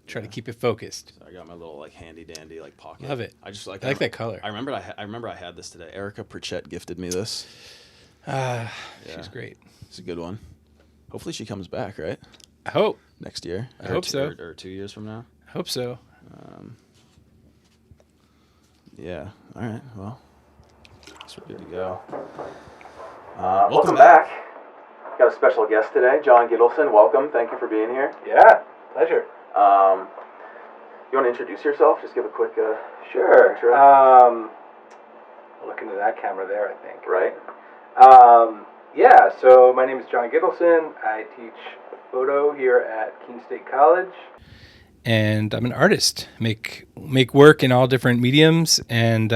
Try to keep it focused. So I got my little like handy dandy like pocket. Love it. I just like that color. I remember I had this today. Erica Pritchett gifted me this. She's great. It's a good one. Hopefully she comes back, right? I hope. Next year. I hope so. Or 2 years from now. I hope so. Yeah. All right. Well, guess we're good to go. Welcome back. Got a special guest today, Jon Gitelson. Welcome. Thank you for being here. Yeah, pleasure. You want to introduce yourself? Just give a quick Sure. intro. Look into that camera there, I think. Right. Yeah, so my name is Jon Gitelson. I teach photo here at Keene State College. And I'm an artist. Make work in all different mediums, and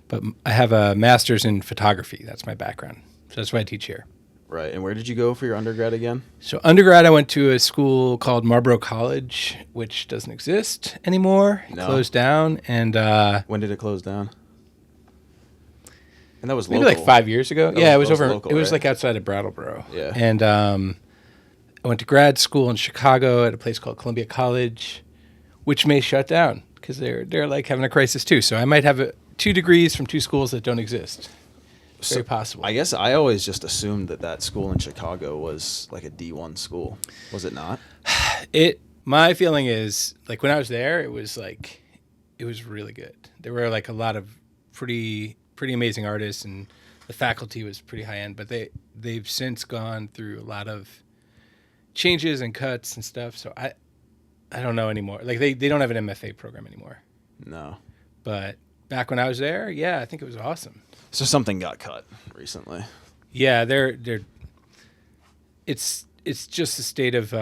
but I have a master's in photography. That's my background. So that's what I teach here. Right. And where did you go for your undergrad again? So undergrad, I went to a school called Marlboro College, which doesn't exist anymore. It closed down. And when did it close down? And that was maybe local. like 5 years ago. It was over. Local, it was right? like outside of Brattleboro. Yeah. And I went to grad school in Chicago at a place called Columbia College, which may shut down because they're like having a crisis too. So I might have 2 degrees from 2 schools that don't exist. Very possible. I guess I always just assumed that school in Chicago was like a D1 school. Was it not? My feeling is like when I was there, it was really good. There were like a lot of pretty amazing artists, and the faculty was pretty high end. But they've since gone through a lot of changes and cuts and stuff. So I don't know anymore. Like they don't have an MFA program anymore. No. But back when I was there, yeah, I think it was awesome. So something got cut recently. Yeah, it's just the state of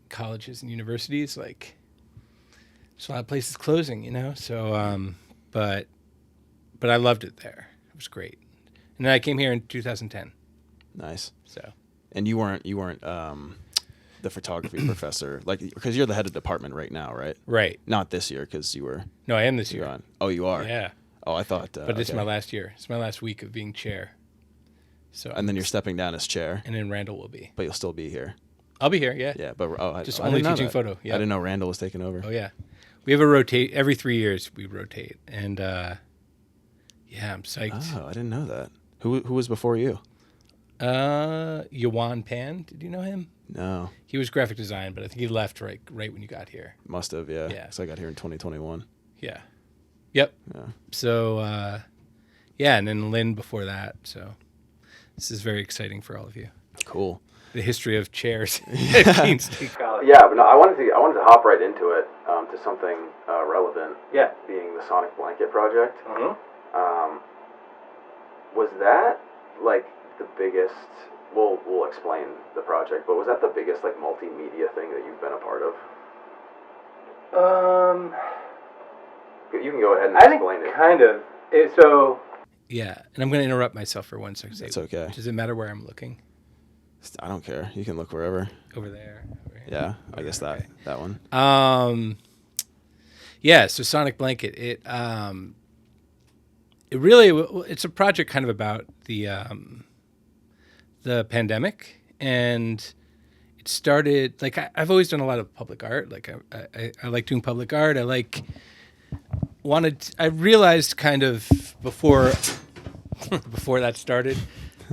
colleges and universities. Like, there's a lot of places closing, you know. So, but I loved it there. It was great. And then I came here in 2010. Nice. So. And you weren't the photography professor, like, because you're the head of department right now, right? Right. Not this year, because you were. No, I am this year. On. Oh, you are. Yeah. Oh, I thought. But this is my last year. It's my last week of being chair. So. And then you're stepping down as chair. And then Randall will be. But you'll still be here. I'll be here. Yeah. Yeah, but just I only didn't know teaching that. photo. Yeah. I didn't know Randall was taking over. Oh yeah, we have a rotate every 3 years. We rotate, and yeah, I'm psyched. Oh, I didn't know that. Who was before you? Yuan Pan. Did you know him? No. He was graphic design, but I think he left right when you got here. Must have, yeah. Yeah. So I got here in 2021. Yeah. Yep. Yeah. So, yeah, and then Lynn before that. So this is very exciting for all of you. Cool. The history of chairs at Keene State College. Yeah, but no, I wanted to hop right into it, to something relevant. Yeah. Being the Sonic Blanket project. Mm-hmm. Was that like the biggest? We'll explain the project, but was that the biggest like multimedia thing that you've been a part of? You can go ahead and explain it. Kind of. Yeah, and I'm going to interrupt myself for 1 second. It's okay. Does it matter where I'm looking? I don't care. You can look wherever. Over there. Over here. Yeah, I guess that one. Yeah, so Sonic Blanket, it's a project kind of about the pandemic, and it started like I've always done a lot of public art. Like I like doing public art. I realized kind of before that started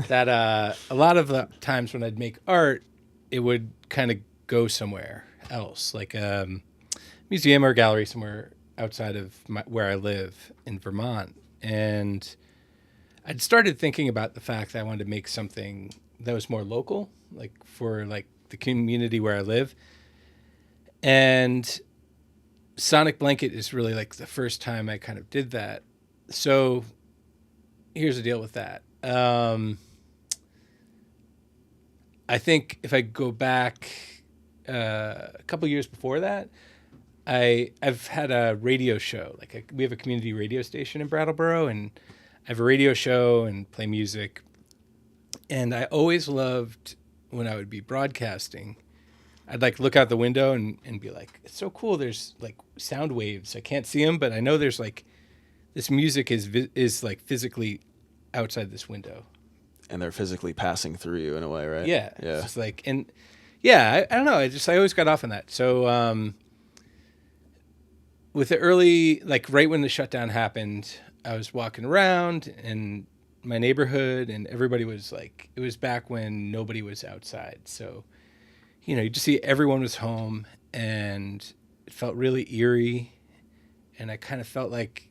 that a lot of the times when I'd make art, it would kind of go somewhere else, like a museum or gallery somewhere outside of where I live in Vermont. And I'd started thinking about the fact that I wanted to make something that was more local, like for like the community where I live. And Sonic Blanket is really like the first time I kind of did that. So here's the deal with that. I think if I go back a couple years before that, I've had a radio show. We have a community radio station in Brattleboro, and I have a radio show and play music. And I always loved when I would be broadcasting, I'd like look out the window and be like, it's so cool. There's like sound waves. I can't see them, but I know there's like this music is like physically outside this window. And they're physically passing through you in a way, right? Yeah. Yeah. It's like, and yeah, I don't know. I always got off on that. So with the early, like right when the shutdown happened, I was walking around in my neighborhood, and everybody was like, it was back when nobody was outside. So, you just see everyone was home, and it felt really eerie. And I kind of felt like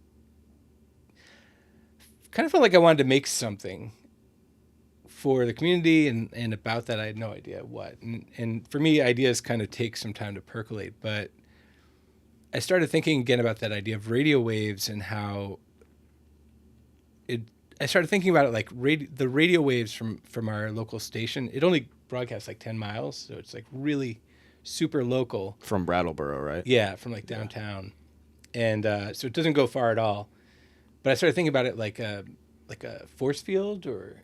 I wanted to make something for the community, and about that I had no idea what. And for me, ideas kind of take some time to percolate, but I started thinking again about that idea of radio waves and how I started thinking about it like the radio waves from our local station. It only broadcasts like 10 miles, so it's like really super local. From Brattleboro, right? Yeah, from like downtown. And so it doesn't go far at all. But I started thinking about it like a force field, or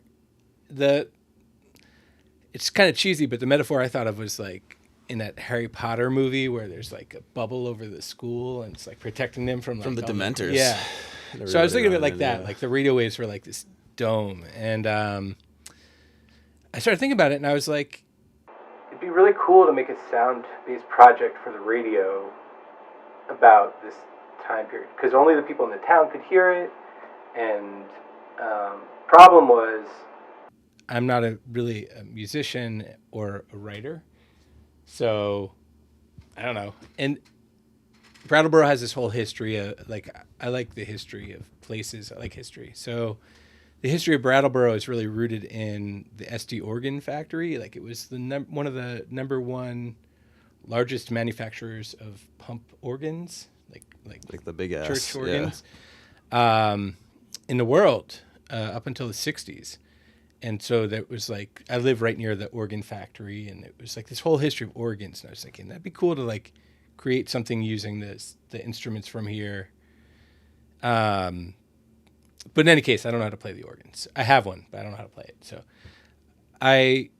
it's kind of cheesy, but the metaphor I thought of was like in that Harry Potter movie where there's like a bubble over the school and it's like protecting them from the Dementors. Yeah. So I was thinking of it like that, like the radio waves were like this dome. And I started thinking about it, and I was like, It'd be really cool to make a sound-based project for the radio about this time period, because only the people in the town could hear it, and problem was, I'm not really a musician or a writer, so I don't know. And Brattleboro has this whole history of, like, I like the history of places. I like history. So the history of Brattleboro is really rooted in the SD organ factory. Like, it was one of the number one largest manufacturers of pump organs, like the big ass church organs, in the world, up until the 60s. And so that was like, I live right near the organ factory, and it was like this whole history of organs. And I was thinking that'd be cool to like create something using the instruments from here. But in any case, I don't know how to play the organs. I have one, but I don't know how to play it. So I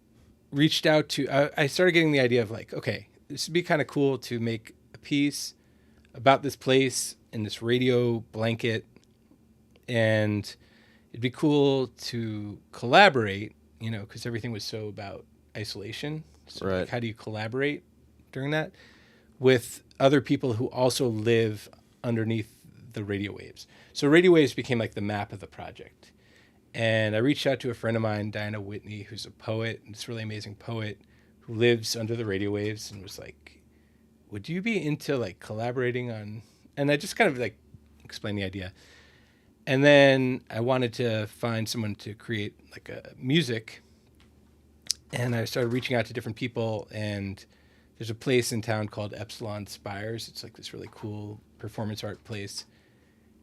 reached out I started getting the idea of like, okay, this would be kind of cool to make a piece about this place in this radio blanket, and it'd be cool to collaborate, because everything was so about isolation. So right. Like, how do you collaborate during that with other people who also live underneath the radio waves? So radio waves became like the map of the project. And I reached out to a friend of mine, Diana Whitney, who's a poet, this really amazing poet who lives under the radio waves, and was like, would you be into like collaborating on, and I just kind of like explained the idea. And then I wanted to find someone to create like a music, and I started reaching out to different people, and there's a place in town called Epsilon Spires. It's like this really cool performance art place.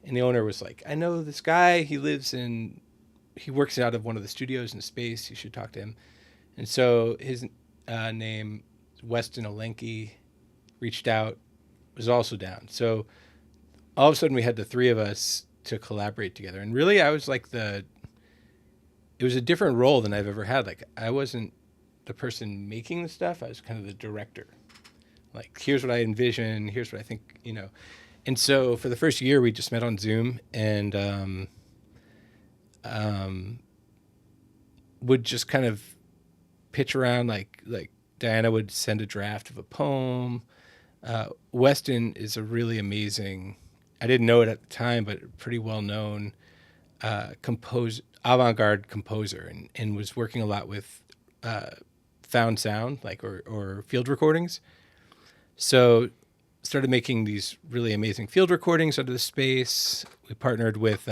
And the owner was like, I know this guy, he works out of one of the studios in space. You should talk to him. And so his name, Weston Olenki, reached out, was also down. So all of a sudden we had the three of us to collaborate together. And really I was like it was a different role than I've ever had. Like, I wasn't the person making the stuff. I was kind of the director. Like, here's what I envision. Here's what I think, And so for the first year, we just met on Zoom, and would just kind of pitch around. Like Diana would send a draft of a poem. Weston is a really amazing, I didn't know it at the time, but pretty well known avant-garde composer, and was working a lot with found sound, like or field recordings. So started making these really amazing field recordings under the space. We partnered with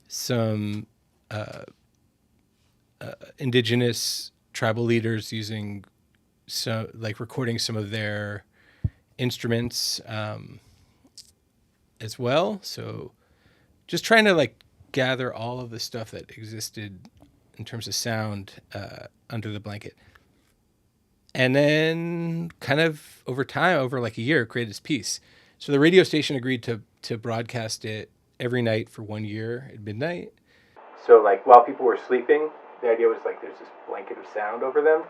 some indigenous tribal leaders using recording some of their instruments as well. So just trying to like gather all of the stuff that existed in terms of sound under the blanket. And then kind of over time, over like a year, created this piece. So the radio station agreed to broadcast it every night for 1 year at midnight. So like while people were sleeping, the idea was like there's this blanket of sound over them.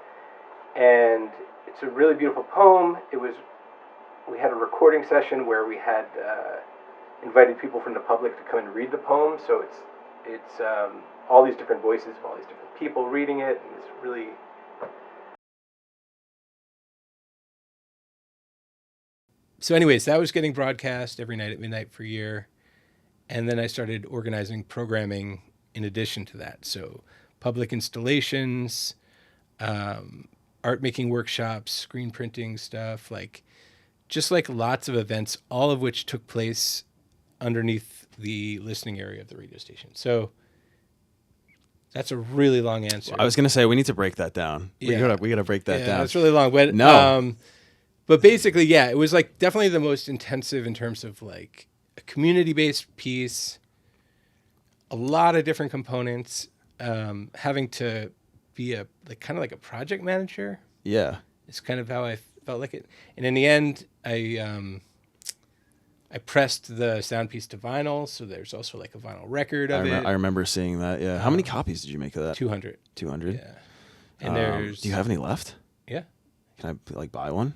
And it's a really beautiful poem. We had a recording session where we had invited people from the public to come and read the poem. So it's all these different voices of all these different people reading it, and it's really So anyways, that was getting broadcast every night at midnight for a year. And then I started organizing programming in addition to that. So public installations, art making workshops, screen printing stuff, like just like lots of events, all of which took place underneath the listening area of the radio station. So that's a really long answer. I was going to say, we need to break that down. Yeah. We gotta break that down. That's really long. But, No. But basically, yeah, it was like definitely the most intensive in terms of like a community-based piece, a lot of different components, having to be a like kind of like a project manager. Yeah. It's kind of how I felt like it. And in the end, I pressed the sound piece to vinyl, so there's also like a vinyl record of it. I remember seeing that. Yeah. How many copies did you make of that? 200. 200. Yeah. And there's. Do you have any left? Yeah. Can I like buy one?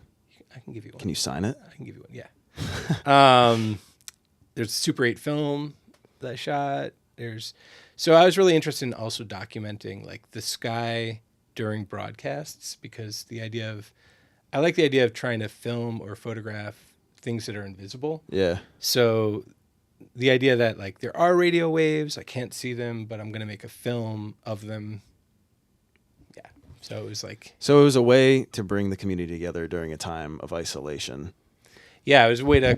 I can give you one. Can you sign it? I can give you one. Yeah. There's Super 8 film that I shot. So I was really interested in also documenting like the sky during broadcasts, because I like the idea of trying to film or photograph things that are invisible. Yeah. So the idea that like there are radio waves, I can't see them, but I'm going to make a film of them. Yeah. So it was like. So it was a way to bring the community together during a time of isolation. Yeah, it was a way to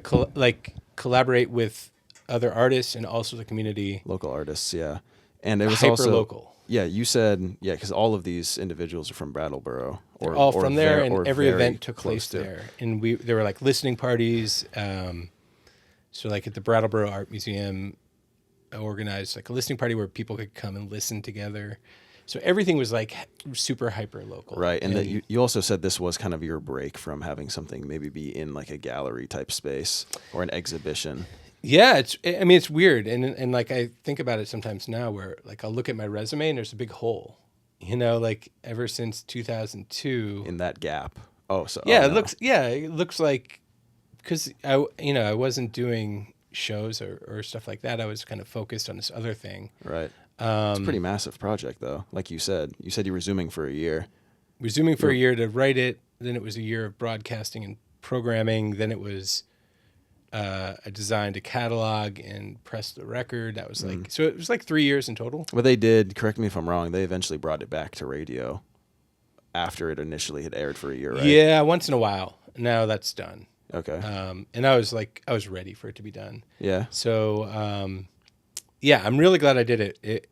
collaborate with other artists and also the community. Local artists, yeah. And it was hyper also local. Yeah, you said because all of these individuals are from Brattleboro, They're all from there, and every event took place there. And there were like listening parties. So like at the Brattleboro Art Museum, I organized like a listening party where people could come and listen together. So everything was like super hyper local. Right, and that you also said this was kind of your break from having something maybe be in like a gallery type space or an exhibition. Yeah, it's weird, and like I think about it sometimes now, where like I'll look at my resume and there's a big hole, like ever since 2002 in that gap. Oh, so yeah, oh, no. it looks like, because I wasn't doing shows or stuff like that. I was kind of focused on this other thing. Right. It's a pretty massive project, though. Like you said you were zooming for a year. Resuming for a year to write it. Then it was a year of broadcasting and programming. Then it was I designed a catalog and pressed the record. That was like so. It was like 3 years in total. Well, they did. Correct me if I'm wrong. They eventually brought it back to radio after it initially had aired for a year, right? Yeah, once in a while. Now that's done. Okay. And I was ready for it to be done. Yeah. So yeah, I'm really glad I did it.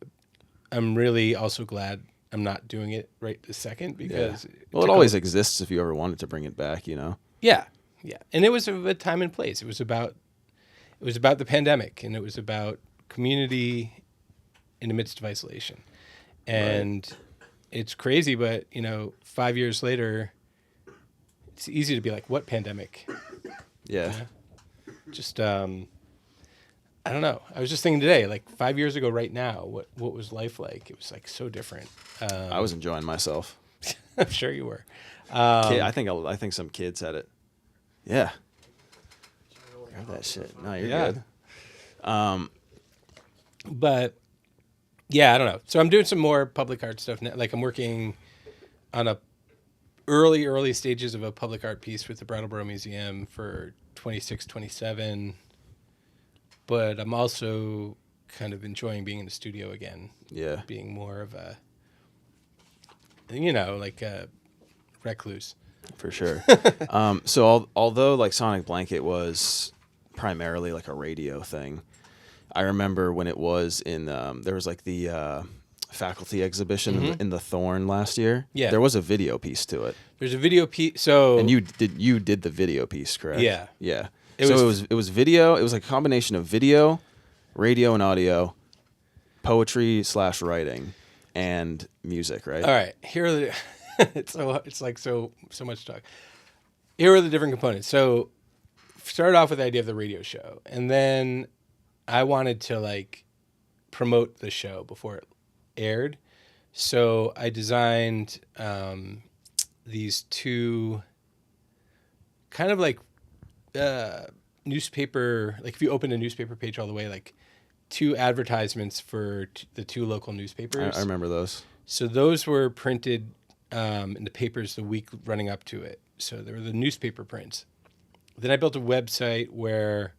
I'm really also glad I'm not doing it right this second, because it always exists if you ever wanted to bring it back, Yeah. Yeah. And it was a time and place. It was about the pandemic, and it was about community in the midst of isolation. And it's crazy, but 5 years later, it's easy to be like, what pandemic? Yeah. Just I don't know. I was just thinking today, like 5 years ago right now, what was life like? It was like so different. I was enjoying myself. I'm sure you were. I think some kids had it. Yeah. Grab that shit. No, you're good. But yeah, I don't know. So I'm doing some more public art stuff now. Like I'm working on a early stages of a public art piece with the Brattleboro Museum for 26, 27. But I'm also kind of enjoying being in the studio again. Yeah. Being more of a, like a recluse. For sure. So although like Sonic Blanket was primarily like a radio thing, I remember when it was in there was like the faculty exhibition in the Thorn last year. Yeah. There was a video piece to it. There's a video piece. So and you did the video piece, correct? Yeah. Yeah. It was video. It was like a combination of video, radio, and audio, poetry / writing, and music. Right. All right. Here are the. It's like so much talk. Here are the different components. So started off with the idea of the radio show, and then I wanted to like promote the show before it aired. So I designed these two kind of like newspaper, like if you open a newspaper page all the way, like two advertisements for the two local newspapers. I remember those. So those were printed in the papers the week running up to it. So there were the newspaper prints. then I built a website where,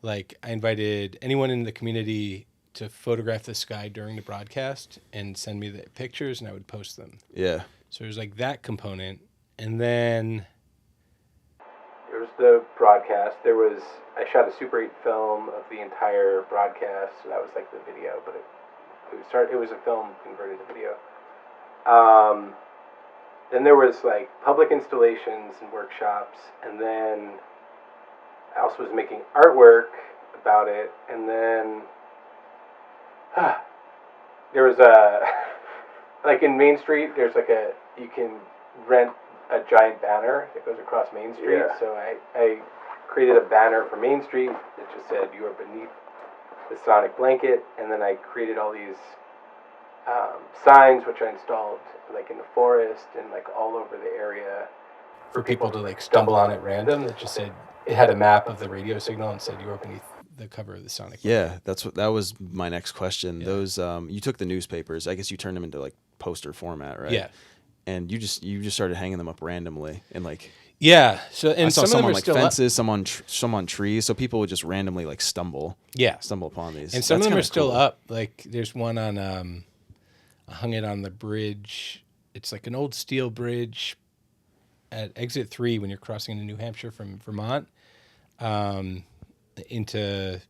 like, I invited anyone in the community to photograph the sky during the broadcast and send me the pictures, and I would post them. Yeah. So there's like that component, and then There was the broadcast. I shot a Super 8 film of the entire broadcast, so that was like the video, but it was a film converted to video. Then there was like public installations and workshops, and then I also was making artwork about it, and then there was like in Main Street, you can rent a giant banner that goes across Main Street. Yeah. So I created a banner for Main Street that just said, "You are beneath the sonic blanket," and then I created all these signs which I installed like in the forest and like all over the area for people to like stumble on at random, that just said, it had a map of the radio signal and said you were beneath the cover of the sonic. Yeah, that was my next question. Yeah. Those you took the newspapers. I guess you turned them into like poster format, right? Yeah. And you just started hanging them up randomly and like. Yeah. So and I saw some of them some on are like still fences, some on trees, so people would just randomly like stumble Yeah. upon these. And some That's of them are kinda still cool. up. Like there's one on I hung it on the bridge. It's like an old steel bridge at exit 3 when you're crossing into New Hampshire from Vermont, into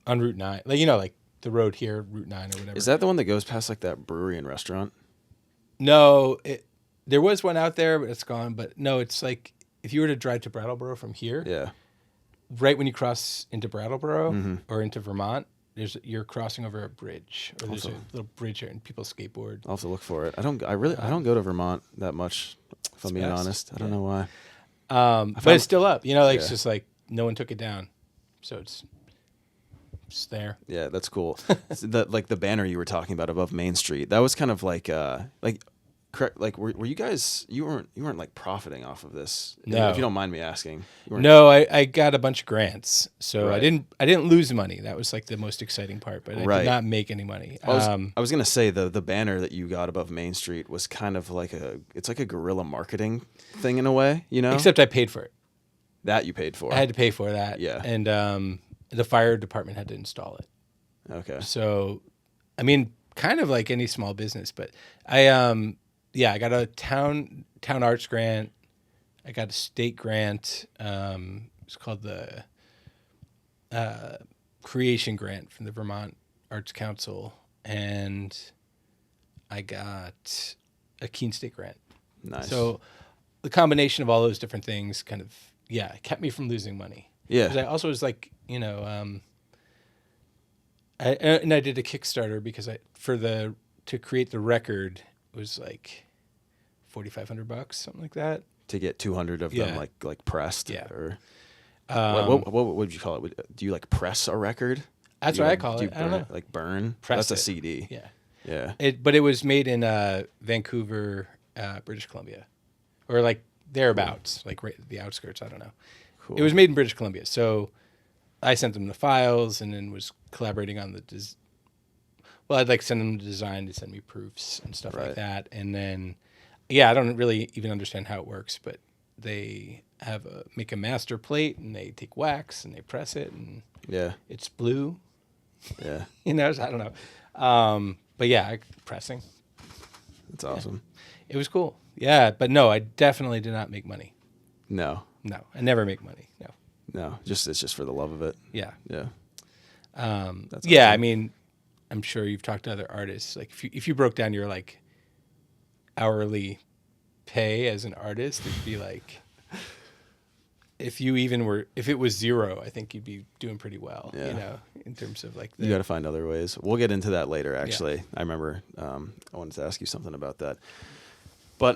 on Route 9. Like like the road here, Route 9 or whatever. Is that the one that goes past like that brewery and restaurant? No, there was one out there, but it's gone. But no, it's like if you were to drive to Brattleboro from here, Yeah. right when you cross into Brattleboro Mm-hmm. or into Vermont, you're crossing over a bridge, or there's a little bridge here, and people skateboard. I'll have to look for it. I don't go to Vermont that much, if I'm being best. honest. I don't know why. But it's still up. It's just like no one took it down, so it's there. Yeah, that's cool. Like the banner you were talking about above Main Street, that was kind of like correct. Like were you guys you weren't like profiting off of this? No. If you don't mind me asking. You weren't- No, I got a bunch of grants, so Right. I didn't lose money. That was like the most exciting part, but I Right. did not make any money. I was gonna say the banner that you got above Main Street was kind of like it's like a guerrilla marketing thing in a way, Except I paid for it. that you paid for. I had to pay for that. Yeah. And the fire department had to install it. Okay. So, I mean, kind of like any small business, but I got a town arts grant. I got a state grant. It's called the Creation Grant from the Vermont Arts Council, and I got a Keene State grant. Nice. So, the combination of all those different things kind of kept me from losing money. Yeah. 'Cause I also was like, I did a Kickstarter because to create the record was like $4,500, something like that. to get 200 of Yeah. them like pressed. Yeah. Or what would you call it? Do you like press a record? That's Do what you, I call do it. you I don't burn know. Like burn? Press That's a it. CD. Yeah. Yeah. But it was made in Vancouver, British Columbia, or like thereabouts, like right the outskirts. I don't know. Cool. It was made in British Columbia, so I sent them the files and then was collaborating on the. I'd like send them the design to send me proofs and stuff Right. like that, and then I don't really even understand how it works, but they make a master plate and they take wax and they press it and Yeah. it's blue. Yeah. So I don't know. But pressing. That's awesome. It was cool. Yeah, but no, I definitely did not make money. No. No, I never make money. No. No. It's just for the love of it. Yeah. Yeah. That's Yeah, awesome. I mean, I'm sure you've talked to other artists. Like if you broke down your like hourly pay as an artist, it'd be like if it was zero, I think you'd be doing pretty well. Yeah. In terms of like You got to find other ways. We'll get into that later, actually. I remember I wanted to ask you something about that. But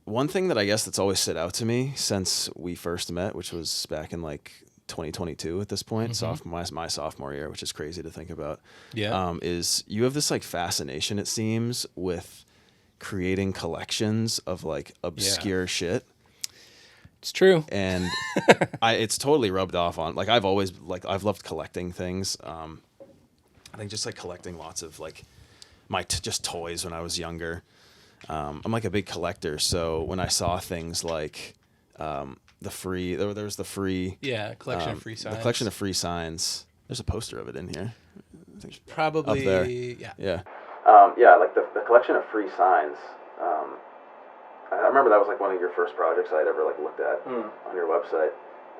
one thing that I guess that's always stood out to me since we first met, which was back in like 2022 at this point, my sophomore year, which is crazy to think about, is you have this like fascination, it seems, with creating collections of like obscure shit. It's true. And it's totally rubbed off on, like, I've loved collecting things. I think just like collecting lots of like just toys when I was younger. I'm like a big collector. So when I saw things like, the free. There was the free. Yeah, collection of free signs. The collection of free signs. There's a poster of it in here. I think Probably up there. Yeah. Yeah. Yeah, like the collection of free signs. I remember that was like one of your first projects I'd ever like looked at on your website,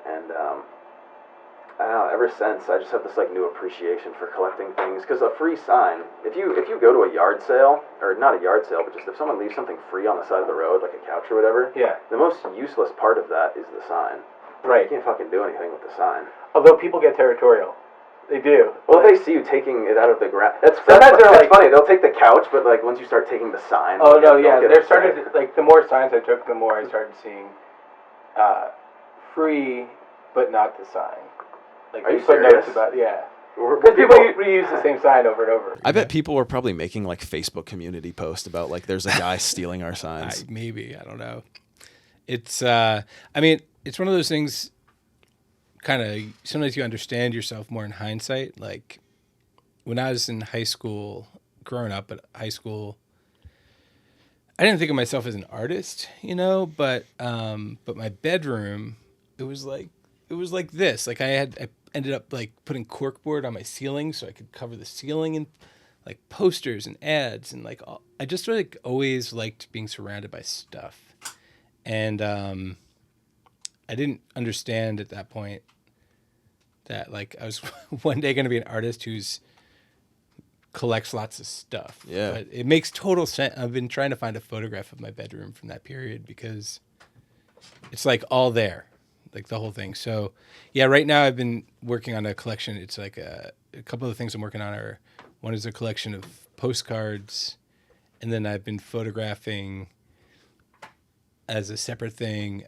and I don't know. Ever since, I just have this like new appreciation for collecting things. Because a free sign, if you go to a yard sale, or not a yard sale, but just if someone leaves something free on the side of the road, like a couch or whatever, Yeah. the most useless part of that is the sign. Right. You can't fucking do anything with the sign. Although people get territorial. They do. Well, if they see you taking it out of the ground, that's like, funny. They'll take the couch, but like once you start taking the sign. Oh no, yeah. There started like the more signs I took, the more I started seeing free, but not the sign. Like Are you put serious? notes about Because because people reuse the same sign over and over. I bet people were probably making like Facebook community posts about like there's a guy stealing our signs. Maybe, I don't know. It's I mean, it's one of those things. Kind of sometimes you understand yourself more in hindsight. Like when I was in high school, growing up at high school, I didn't think of myself as an artist, but my bedroom, it was like this. Like I ended up like putting corkboard on my ceiling so I could cover the ceiling, and like posters and ads, and like I just like always liked being surrounded by stuff. And I didn't understand at that point that like I was one day going to be an artist who's collects lots of stuff. Yeah. But it makes total sense. I've been trying to find a photograph of my bedroom from that period because it's like all there, like the whole thing. So yeah, right now I've been working on a collection. It's like a couple of the things I'm working on are, one is a collection of postcards, and then I've been photographing as a separate thing,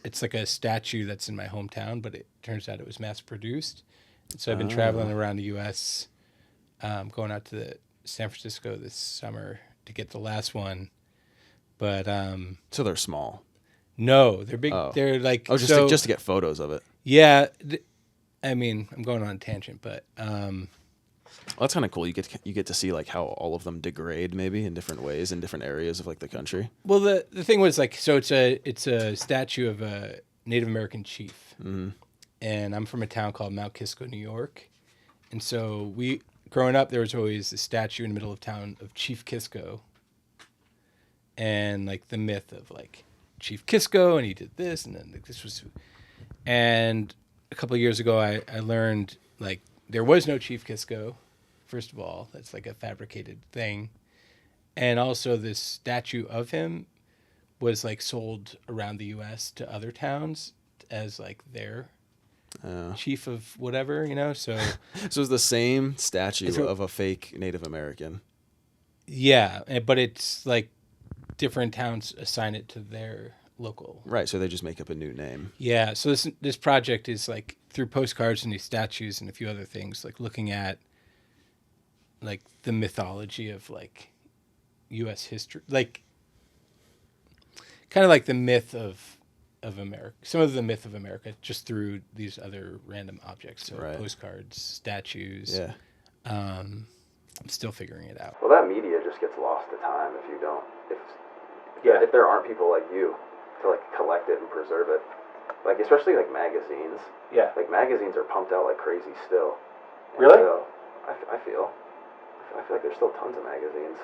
it's like a statue that's in my hometown, but it turns out it was mass produced. And so I've been traveling around the U.S., going out to San Francisco this summer to get the last one. But So they're small. no, they're big. Oh. They're like Just to get photos of it. Yeah, I mean, I'm going on a tangent, but Well, that's kind of cool. You get to see like how all of them degrade maybe in different ways in different areas of like the country. well, the thing was like, so it's a statue of a Native American chief, and I'm from a town called Mount Kisco, New York, and so growing up there was always a statue in the middle of town of Chief Kisco, and like the myth of like Chief Kisco, and he did this, and then like, this was, and a couple of years ago I learned like there was no Chief Kisco. First of all, that's like a fabricated thing. And also this statue of him was like sold around the US to other towns as like their chief of whatever, so So it's the same statue It's a- of a fake Native American. yeah, but it's like different towns assign it to their local. Right, so they just make up a new name. Yeah, so this project is like through postcards and these statues and a few other things, like looking at like the mythology of like U.S. history, like kind of like the myth of America, some of the myth of America, just through these other random objects, so Right. postcards, statues. Yeah. I'm still figuring it out. Well, that media just gets lost to time if you don't. If there aren't people like you to like collect it and preserve it, like especially like magazines. Yeah. Like magazines are pumped out like crazy still. And Really? So I feel like there's still tons of magazines.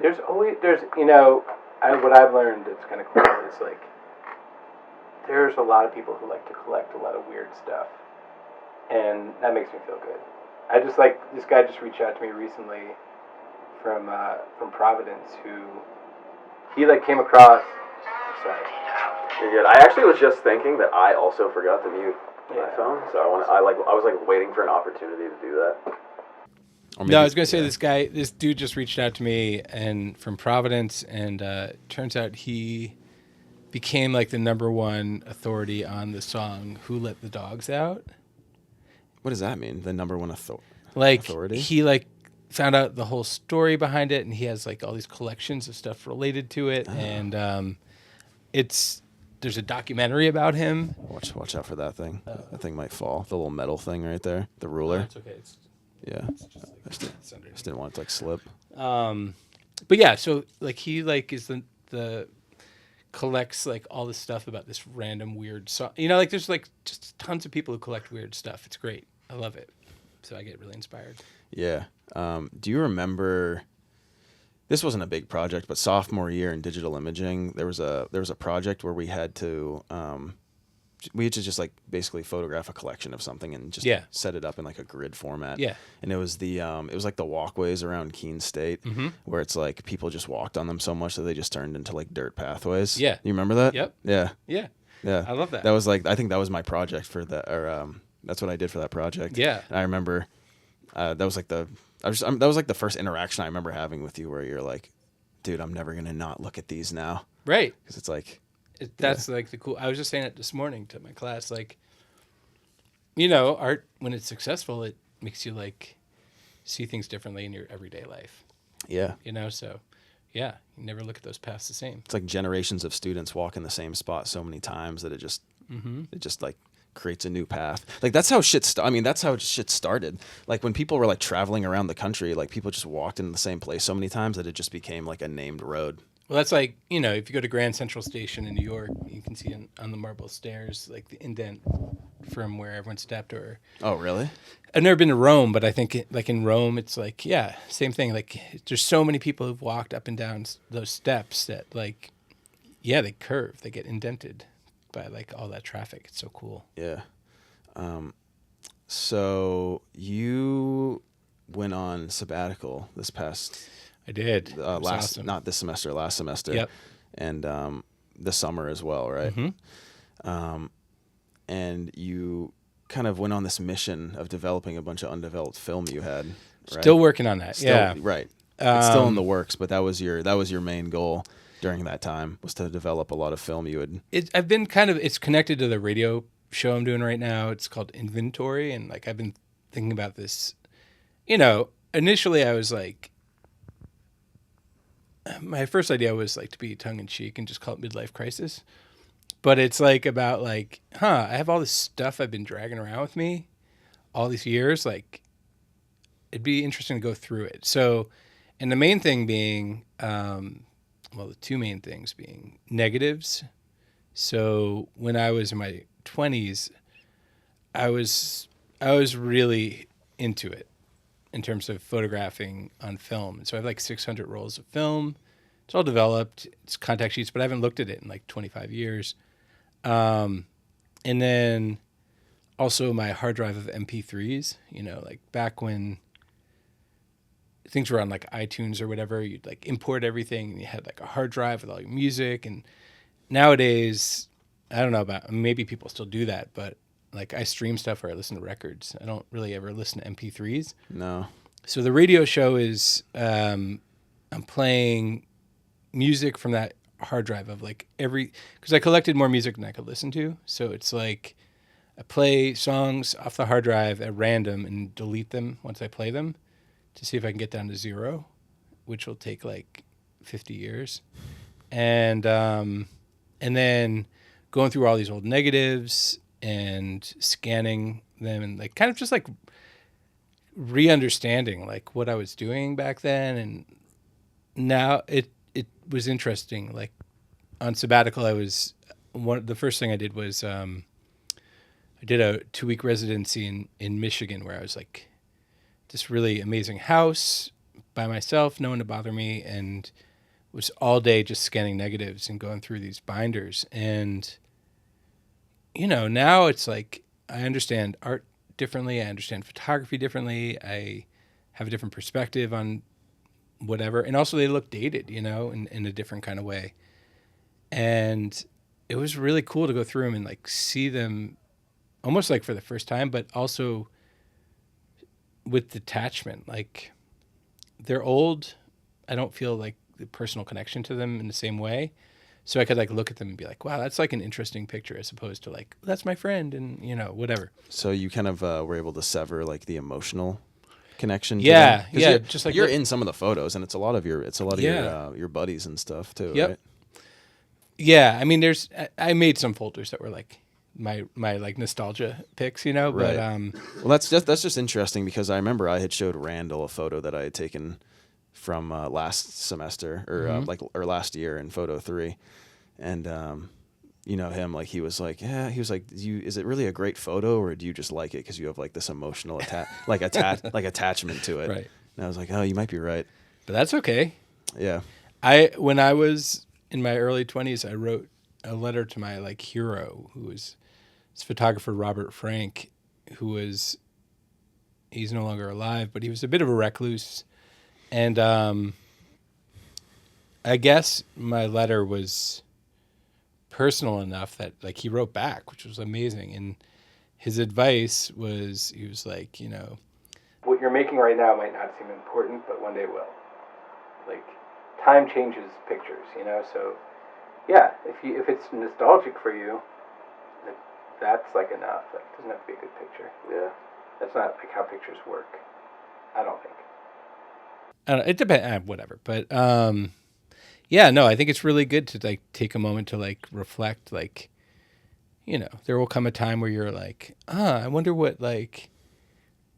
There's what I've learned that's kind of cool is like there's a lot of people who like to collect a lot of weird stuff, and that makes me feel good. I just like this guy just reached out to me recently from Providence who he like came across. Sorry. You're good. I actually was just thinking that I also forgot to mute my phone, so I was like waiting for an opportunity to do that. No, I was gonna say this dude just reached out to me and from Providence, and turns out he became like the #1 authority on the song "Who Let the Dogs Out." What does that mean? The #1 Like authority? he like found out the whole story behind it, and he has like all these collections of stuff related to it, and there's a documentary about him. Watch out for that thing. That thing might fall. The little metal thing right there, the ruler. It's okay. Yeah. I just didn't want it to like slip. But yeah, so like he like is the collects like all this stuff about this random weird song. You know, like there's like just tons of people who collect weird stuff. It's great. I love it. So I get really inspired. Yeah. Do you remember? This wasn't a big project, but sophomore year in digital imaging, there was a project where we had to just like basically photograph a collection of something and just set it up in like a grid format. Yeah. And it was like the walkways around Keene State, where it's like people just walked on them so much that they just turned into like dirt pathways. Yeah. You remember that? Yep. Yeah. Yeah. Yeah. I love that. That was like, I think that was my project for that, or that's what I did for that project. Yeah. And I remember that was like the first interaction I remember having with you, where you're like, dude, I'm never gonna not look at these now. Right. Because it's like, that's like the cool. I was just saying it this morning to my class. Like, you know, art when it's successful, it makes you like see things differently in your everyday life. yeah. You know, so yeah, you never look at those paths the same. It's like generations of students walk in the same spot so many times that it just like creates a new path. Like that's how that's how shit started. Like when people were like traveling around the country, like people just walked in the same place so many times that it just became like a named road. Well, that's like, you know, if you go to Grand Central Station in New York, you can see on the marble stairs like the indent from where everyone stepped. Or Oh, really? I've never been to Rome, but I think like in Rome, it's like, yeah, same thing. Like there's so many people who've walked up and down those steps that like, yeah, they curve, they get indented by like all that traffic. It's so cool. Yeah. So you went on sabbatical this past I did. It was last awesome. not this semester, last semester. Yep. And this summer as well, right? Mm-hmm. And you kind of went on this mission of developing a bunch of undeveloped film you had, right? Still working on that. Still, yeah. Right. It's still in the works, but that was your main goal during that time, was to develop a lot of film you had. I've been it's connected to the radio show I'm doing right now. It's called Inventory. And like, I've been thinking about this, you know, initially I was like, my first idea was like to be tongue in cheek and just call it midlife crisis. But it's like about like, I have all this stuff I've been dragging around with me all these years. Like, it'd be interesting to go through it. So, and the main thing being, the two main things being negatives. So when I was in my 20s, I was really into it in terms of photographing on film. And so I have like 600 rolls of film. It's all developed. It's contact sheets, but I haven't looked at it in like 25 years. And then also my hard drive of MP3s, you know, like back when things were on like iTunes or whatever, you'd like import everything and you had like a hard drive with all your music. And nowadays, I don't know about, maybe people still do that, but like I stream stuff or I listen to records. I don't really ever listen to MP3s. No. So the radio show is, I'm playing music from that hard drive of like because I collected more music than I could listen to. So it's like I play songs off the hard drive at random and delete them once I play them to see if I can get down to 0, which will take like 50 years. And then going through all these old negatives and scanning them and like kind of just like re-understanding like what I was doing back then. And now it was interesting. Like on sabbatical, the first thing I did was I did a 2-week residency in Michigan, where I was like this really amazing house by myself, no one to bother me, and was all day just scanning negatives and going through these binders. And you know, now it's like I understand art differently. I understand photography differently. I have a different perspective on whatever. And also they look dated, you know, in a different kind of way. And it was really cool to go through them and like see them almost like for the first time, but also with detachment. Like they're old. I don't feel like the personal connection to them in the same way. So I could like look at them and be like, wow, that's like an interesting picture, as opposed to like, that's my friend and, you know, whatever. So you kind of were able to sever like the emotional connection. Yeah. To them? Yeah. Just like you're in some of the photos, and it's a lot of your buddies and stuff too. Yep. Right? Yeah. I mean, I made some folders that were like my like nostalgia pics, you know, but, Right. Well, that's just interesting, because I remember I had showed Randall a photo that I had taken from last semester or or last year in photo 3, And you know him, like he was like, yeah, he was like, is it really a great photo, or do you just like it because you have like this emotional attachment to it? Right. And I was like, oh, you might be right. But that's okay. Yeah. When I was in my early 20s, I wrote a letter to my like hero, who was this photographer Robert Frank, he's no longer alive, but he was a bit of a recluse. And I guess my letter was personal enough that like he wrote back, which was amazing. And his advice was, he was like, you know, what you're making right now might not seem important, but one day will. Like, time changes pictures, you know. So, yeah, if it's nostalgic for you, that's like enough. Like, it doesn't have to be a good picture. Yeah. That's not like how pictures work. I don't think. I don't know, it depends, whatever. But yeah, no, I think it's really good to like take a moment to like reflect. Like, you know, there will come a time where you're like, I wonder what like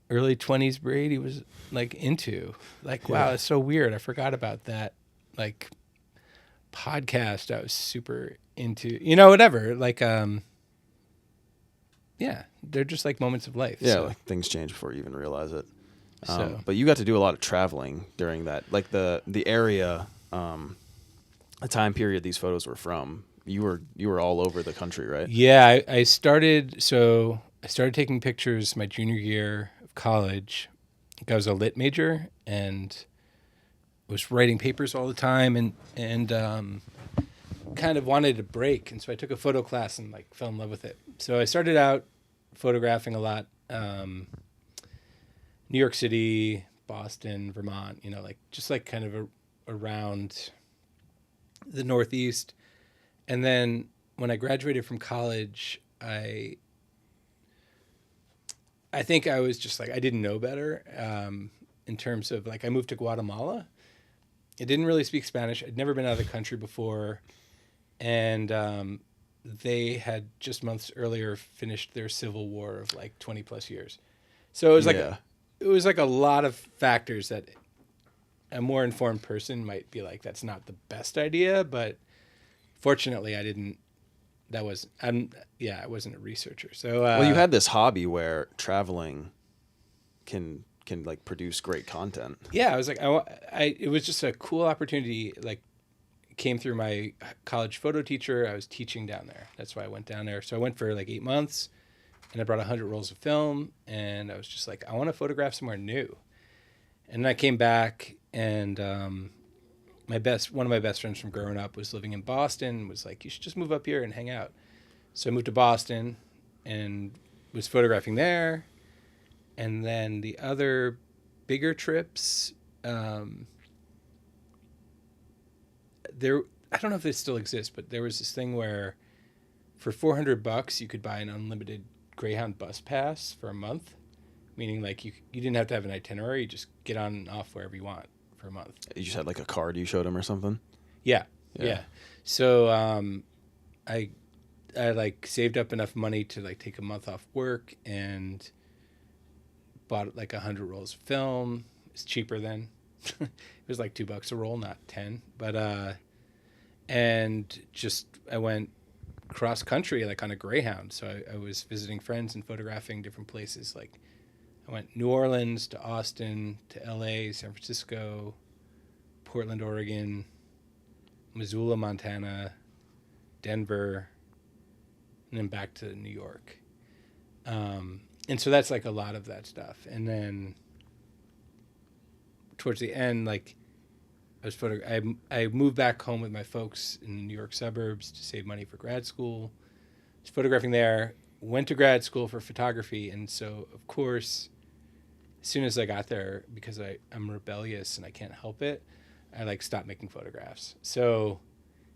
early 20s Brady was like into. Like, wow, it's so weird. I forgot about that like podcast I was super into. You know, whatever. Like, yeah, they're just like moments of life. Yeah, so. like things change before you even realize it. So. But you got to do a lot of traveling during that, like the area, the time period these photos were from. You were all over the country, right? Yeah, I started taking pictures my junior year of college. I was a lit major and was writing papers all the time, and kind of wanted a break, and so I took a photo class and like fell in love with it. So I started out photographing a lot. New York City, Boston, Vermont, you know, like just like kind of around the Northeast. And then when I graduated from college, I think I was just like, I didn't know better in terms of like, I moved to Guatemala. I didn't really speak Spanish. I'd never been out of the country before. And they had just months earlier finished their civil war of like 20 plus years. So it was like a lot of factors that a more informed person might be like, that's not the best idea, but fortunately I wasn't a researcher. So, well, you had this hobby where traveling can like produce great content. Yeah. I was like, it was just a cool opportunity. Like came through my college photo teacher. I was teaching down there. That's why I went down there. So I went for like 8 months. And I brought 100 rolls of film, and I was just like, I want to photograph somewhere new. And then I came back, and one of my best friends from growing up was living in Boston, was like, you should just move up here and hang out. So I moved to Boston and was photographing there. And then the other bigger trips, I don't know if this still exists, but there was this thing where for $400 you could buy an unlimited Greyhound bus pass for a month, meaning like you didn't have to have an itinerary, you just get on and off wherever you want for a month. You just had like a card you showed them or something? Yeah. So I like saved up enough money to like take a month off work and bought like 100 rolls of film. It's cheaper then. It was like $2 a roll, not 10. But and just I went cross country like on a Greyhound. So I was visiting friends and photographing different places. Like I went New Orleans to Austin to LA, San Francisco, Portland, Oregon, Missoula, Montana, Denver, and then back to New York. And so that's like a lot of that stuff. And then towards the end, like I moved back home with my folks in the New York suburbs to save money for grad school. I was photographing there, went to grad school for photography. And so, of course, as soon as I got there, because I'm rebellious and I can't help it, I like stopped making photographs. So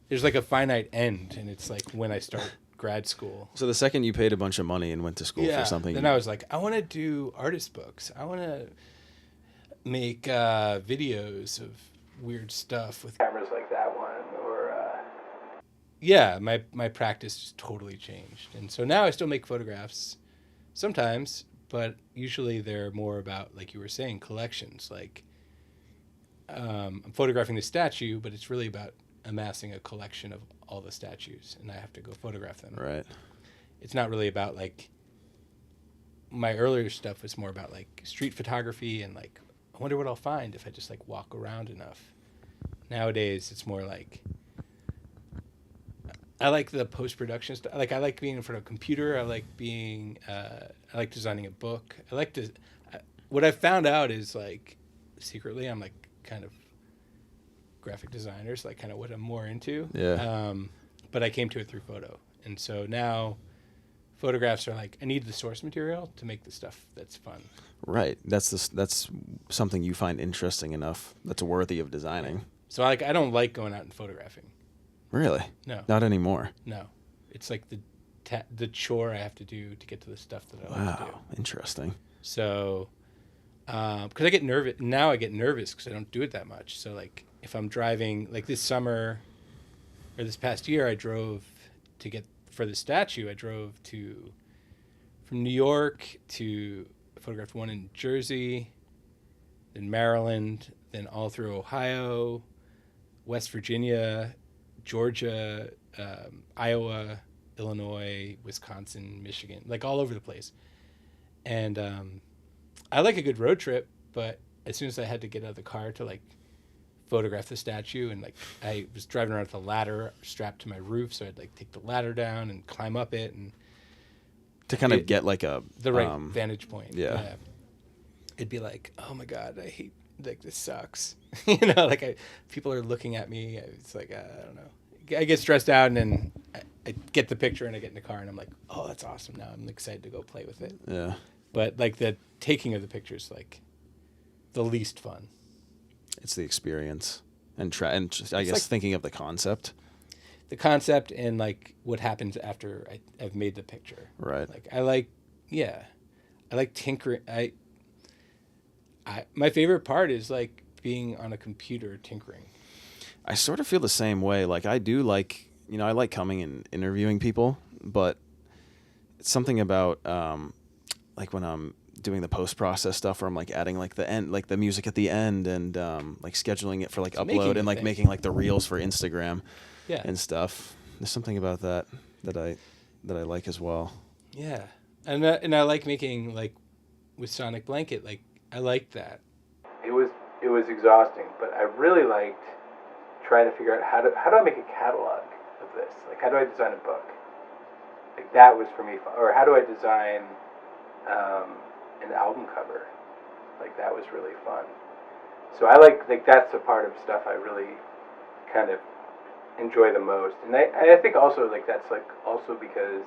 there's like a finite end, and it's like when I start grad school. So the second you paid a bunch of money and went to school for something. Then I was like, I want to do artist books. I want to make videos of weird stuff with cameras like that one, or yeah, my practice just totally changed. And so now I still make photographs sometimes, but usually they're more about, like you were saying, collections. Like I'm photographing the statue, but it's really about amassing a collection of all the statues, and I have to go photograph them. Right. It's not really about like, my earlier stuff was more about like street photography and like, I wonder what I'll find if I just like walk around enough. Nowadays, it's more like, I like the post-production stuff. Like, I like being in front of a computer. I like being, I like designing a book. What I found out is like, secretly, I'm like kind of graphic designers, like kind of what I'm more into. Yeah. But I came to it through photo. And so now photographs are like, I need the source material to make the stuff that's fun. Right. That's something you find interesting enough that's worthy of designing. So like, I don't like going out and photographing. Really? No. Not anymore. No. It's like the chore I have to do to get to the stuff that I like to do. Wow. Interesting. So, because I get nervous. Now I get nervous because I don't do it that much. So like, if I'm driving, like this summer or this past year, I drove to get, for the statue, I drove from New York to, photographed one in Jersey, then Maryland, then all through Ohio, West Virginia, Georgia, Iowa, Illinois, Wisconsin, Michigan, like all over the place. And I like a good road trip, but as soon as I had to get out of the car to like photograph the statue, and like I was driving around with a ladder strapped to my roof, so I'd like take the ladder down and climb up it and To kind of get like the right vantage point. Yeah. It'd be like, oh my God, I hate, like this sucks. Like people are looking at me. It's like, I don't know. I get stressed out, and then I get the picture and I get in the car and I'm like, oh, that's awesome. Now I'm excited to go play with it. Yeah. But like the taking of the pictures, like the least fun. It's the experience and I guess like, thinking of the concept. The concept and like what happens after I've made the picture. Right. Like I like tinkering. My favorite part is like being on a computer tinkering. I sort of feel the same way. Like I do like, I like coming and interviewing people, but it's something about like when I'm doing the post-process stuff where I'm like adding like the end, like the music at the end, and like scheduling it for like upload and like making like the reels for Instagram and stuff. There's something about that I like as well. Yeah. And I like making, like with Sonic Blanket, like I liked that. It was exhausting, but I really liked trying to figure out how do I make a catalog of this? Like how do I design a book? Like that was for me fun. Or how do I design an album cover? Like that was really fun. So I like that's the part of stuff I really kind of enjoy the most. And I think also like that's like also because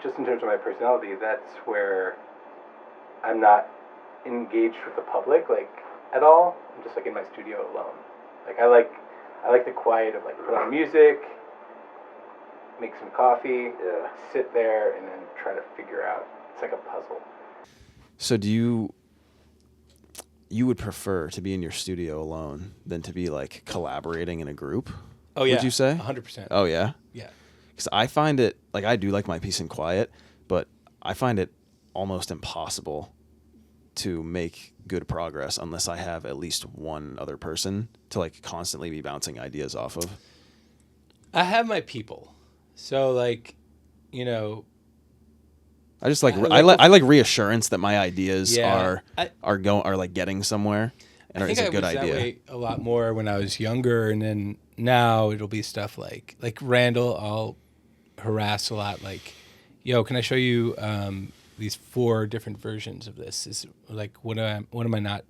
just in terms of my personality, that's where I'm not engaged with the public like at all. I'm just like in my studio alone. Like I like the quiet of like put on music, make some coffee, sit there, and then try to figure out. It's like a puzzle. So do you would prefer to be in your studio alone than to be like collaborating in a group? Oh yeah. Would you say? 100%. Oh yeah? Yeah. Because I find it, like I do like my peace and quiet, but I find it almost impossible to make good progress unless I have at least one other person to like constantly be bouncing ideas off of. I have my people. So like, I just like I like reassurance that my ideas are like getting somewhere and is a good idea. I think I was that way a lot more when I was younger, and then now it'll be stuff like Randall. I'll harass a lot. Like, yo, can I show you these 4 different versions of this? Is like what am I not?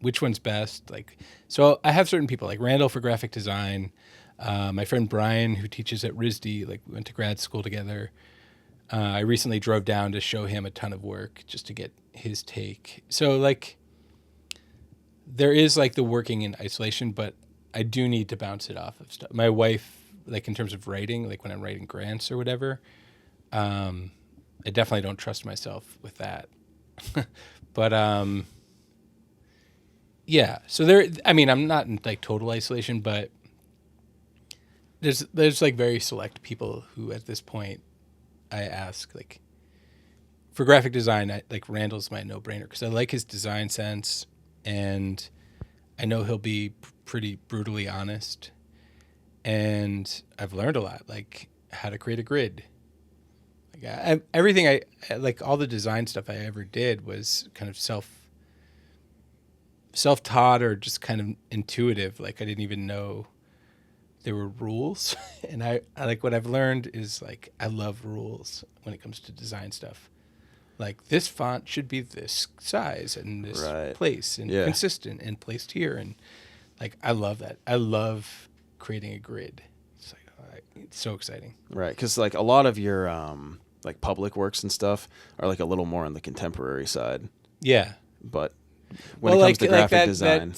Which one's best? Like, so I have certain people like Randall for graphic design. My friend Brian, who teaches at RISD, like we went to grad school together. I recently drove down to show him a ton of work just to get his take. So like there is like the working in isolation, but I do need to bounce it off of stuff. My wife, like in terms of writing, like when I'm writing grants or whatever, I definitely don't trust myself with that. But yeah, so I'm not in like total isolation, but there's like very select people who at this point I ask, like for graphic design, like Randall's my no-brainer because I like his design sense, and I know he'll be pretty brutally honest, and I've learned a lot, like how to create a grid. Like everything I like, all the design stuff I ever did was kind of self-taught or just kind of intuitive. Like I didn't even know there were rules. And I like what I've learned is like, I love rules when it comes to design stuff. Like this font should be this size and this place and consistent and placed here. And like, I love that. I love creating a grid. It's like, it's so exciting. Right. Cause like a lot of your, like public works and stuff are like a little more on the contemporary side. Yeah. But when it comes to graphic design,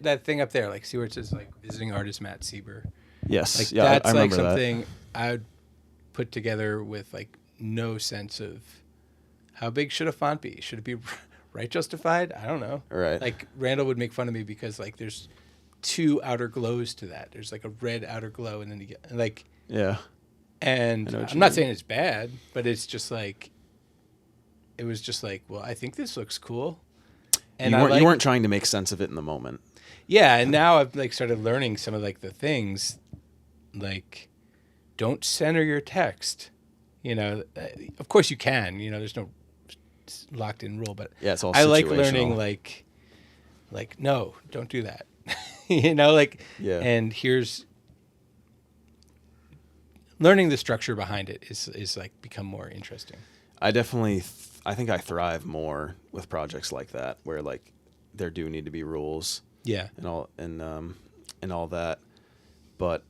that thing up there, like see where it says like visiting artist Matt Sieber. Yes, like yeah, that's I like remember something that. I would put together with like no sense of how big should a font be. Should it be right justified? I don't know. Right. Like Randall would make fun of me because like there's 2 outer glows to that. There's like a red outer glow, and then you get like And I'm not saying it's bad, but it's just like, it was just like, well, I think this looks cool. And you weren't trying to make sense of it in the moment. Yeah, and now I've like started learning some of like the things, like, don't center your text. You know, of course you can. You know, there's no locked in rule, but yeah, it's all I like situational. learning like no, don't do that. You know, like and here's learning the structure behind it is like become more interesting. I definitely I think I thrive more with projects like that where like there do need to be rules. Yeah. And all that. But